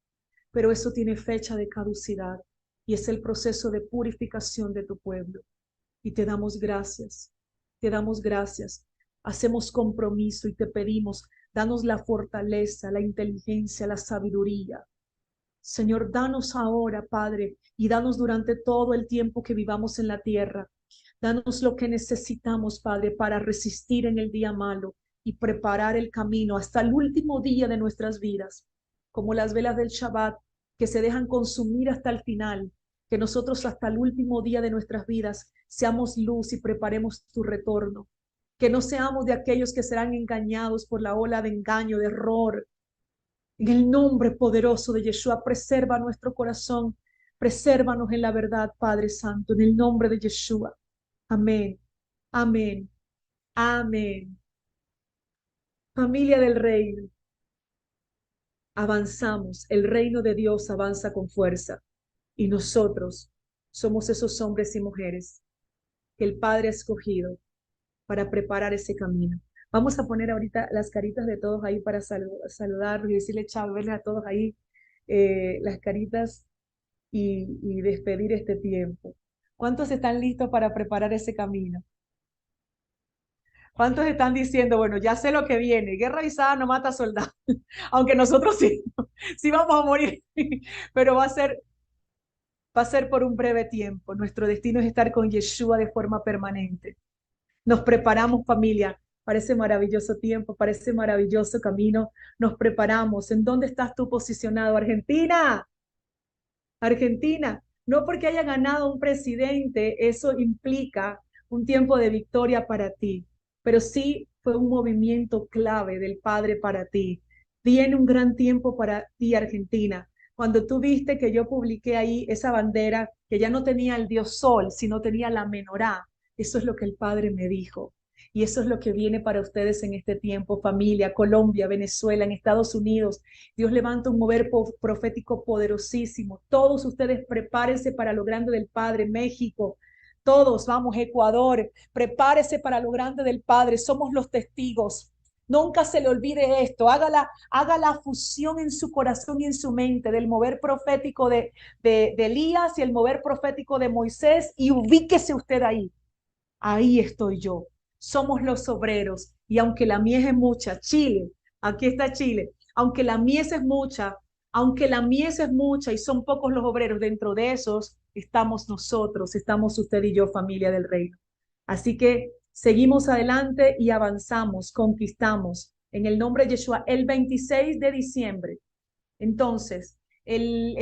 Pero eso tiene fecha de caducidad y es el proceso de purificación de tu pueblo. Y te damos gracias, te damos gracias. Hacemos compromiso y te pedimos, danos la fortaleza, la inteligencia, la sabiduría. Señor, danos ahora, Padre, y danos durante todo el tiempo que vivamos en la tierra. Danos lo que necesitamos, Padre, para resistir en el día malo y preparar el camino hasta el último día de nuestras vidas, como las velas del Shabbat que se dejan consumir hasta el final, que nosotros hasta el último día de nuestras vidas seamos luz y preparemos tu retorno, que no seamos de aquellos que serán engañados por la ola de engaño, de error. En el nombre poderoso de Yeshua, preserva nuestro corazón, presérvanos en la verdad, Padre Santo, en el nombre de Yeshua. Amén, amén, amén. Familia del reino, avanzamos, el reino de Dios avanza con fuerza y nosotros somos esos hombres y mujeres que el Padre ha escogido para preparar ese camino. Vamos a poner ahorita las caritas de todos ahí para saludar y decirle chao, verles a todos ahí las caritas y despedir este tiempo. ¿Cuántos están listos para preparar ese camino? ¿Cuántos están diciendo, bueno, ya sé lo que viene, guerra avisada no mata soldados? Aunque nosotros sí, sí vamos a morir, pero va a ser por un breve tiempo. Nuestro destino es estar con Yeshua de forma permanente. Nos preparamos, familia, para ese maravilloso tiempo, para ese maravilloso camino. Nos preparamos. ¿En dónde estás tú posicionado? Argentina, Argentina. No porque haya ganado un presidente, eso implica un tiempo de victoria para ti, pero sí fue un movimiento clave del Padre para ti. Viene un gran tiempo para ti, Argentina. Cuando tú viste que yo publiqué ahí esa bandera que ya no tenía el Dios Sol, sino tenía la menorá, eso es lo que el Padre me dijo. Y eso es lo que viene para ustedes en este tiempo, familia, Colombia, Venezuela, en Estados Unidos. Dios levanta un mover profético poderosísimo. Todos ustedes prepárense para lo grande del Padre. México, todos, vamos, Ecuador, prepárese para lo grande del Padre. Somos los testigos. Nunca se le olvide esto. Haga la fusión en su corazón y en su mente del mover profético de Elías y el mover profético de Moisés y ubíquese usted ahí. Ahí estoy yo. Somos los obreros y aunque la mies es mucha, Chile, aquí está Chile, aunque la mies es mucha, aunque la mies es mucha y son pocos los obreros, dentro de esos estamos nosotros, estamos usted y yo, familia del reino. Así que seguimos adelante y avanzamos, conquistamos en el nombre de Yeshua el 26 de diciembre. Entonces, el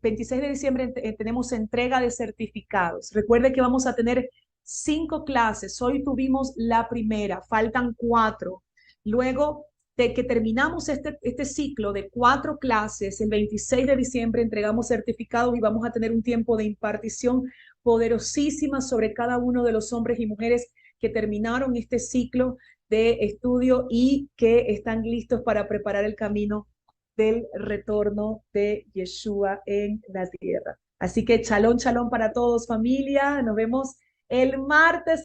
26 de diciembre tenemos entrega de certificados. Recuerde que vamos a tener 5 clases. Hoy tuvimos la primera, faltan 4. Luego de que terminamos este ciclo de 4 clases, el 26 de diciembre entregamos certificados y vamos a tener un tiempo de impartición poderosísima sobre cada uno de los hombres y mujeres que terminaron este ciclo de estudio y que están listos para preparar el camino del retorno de Yeshua en la tierra. Así que shalom, shalom para todos, familia. Nos vemos el martes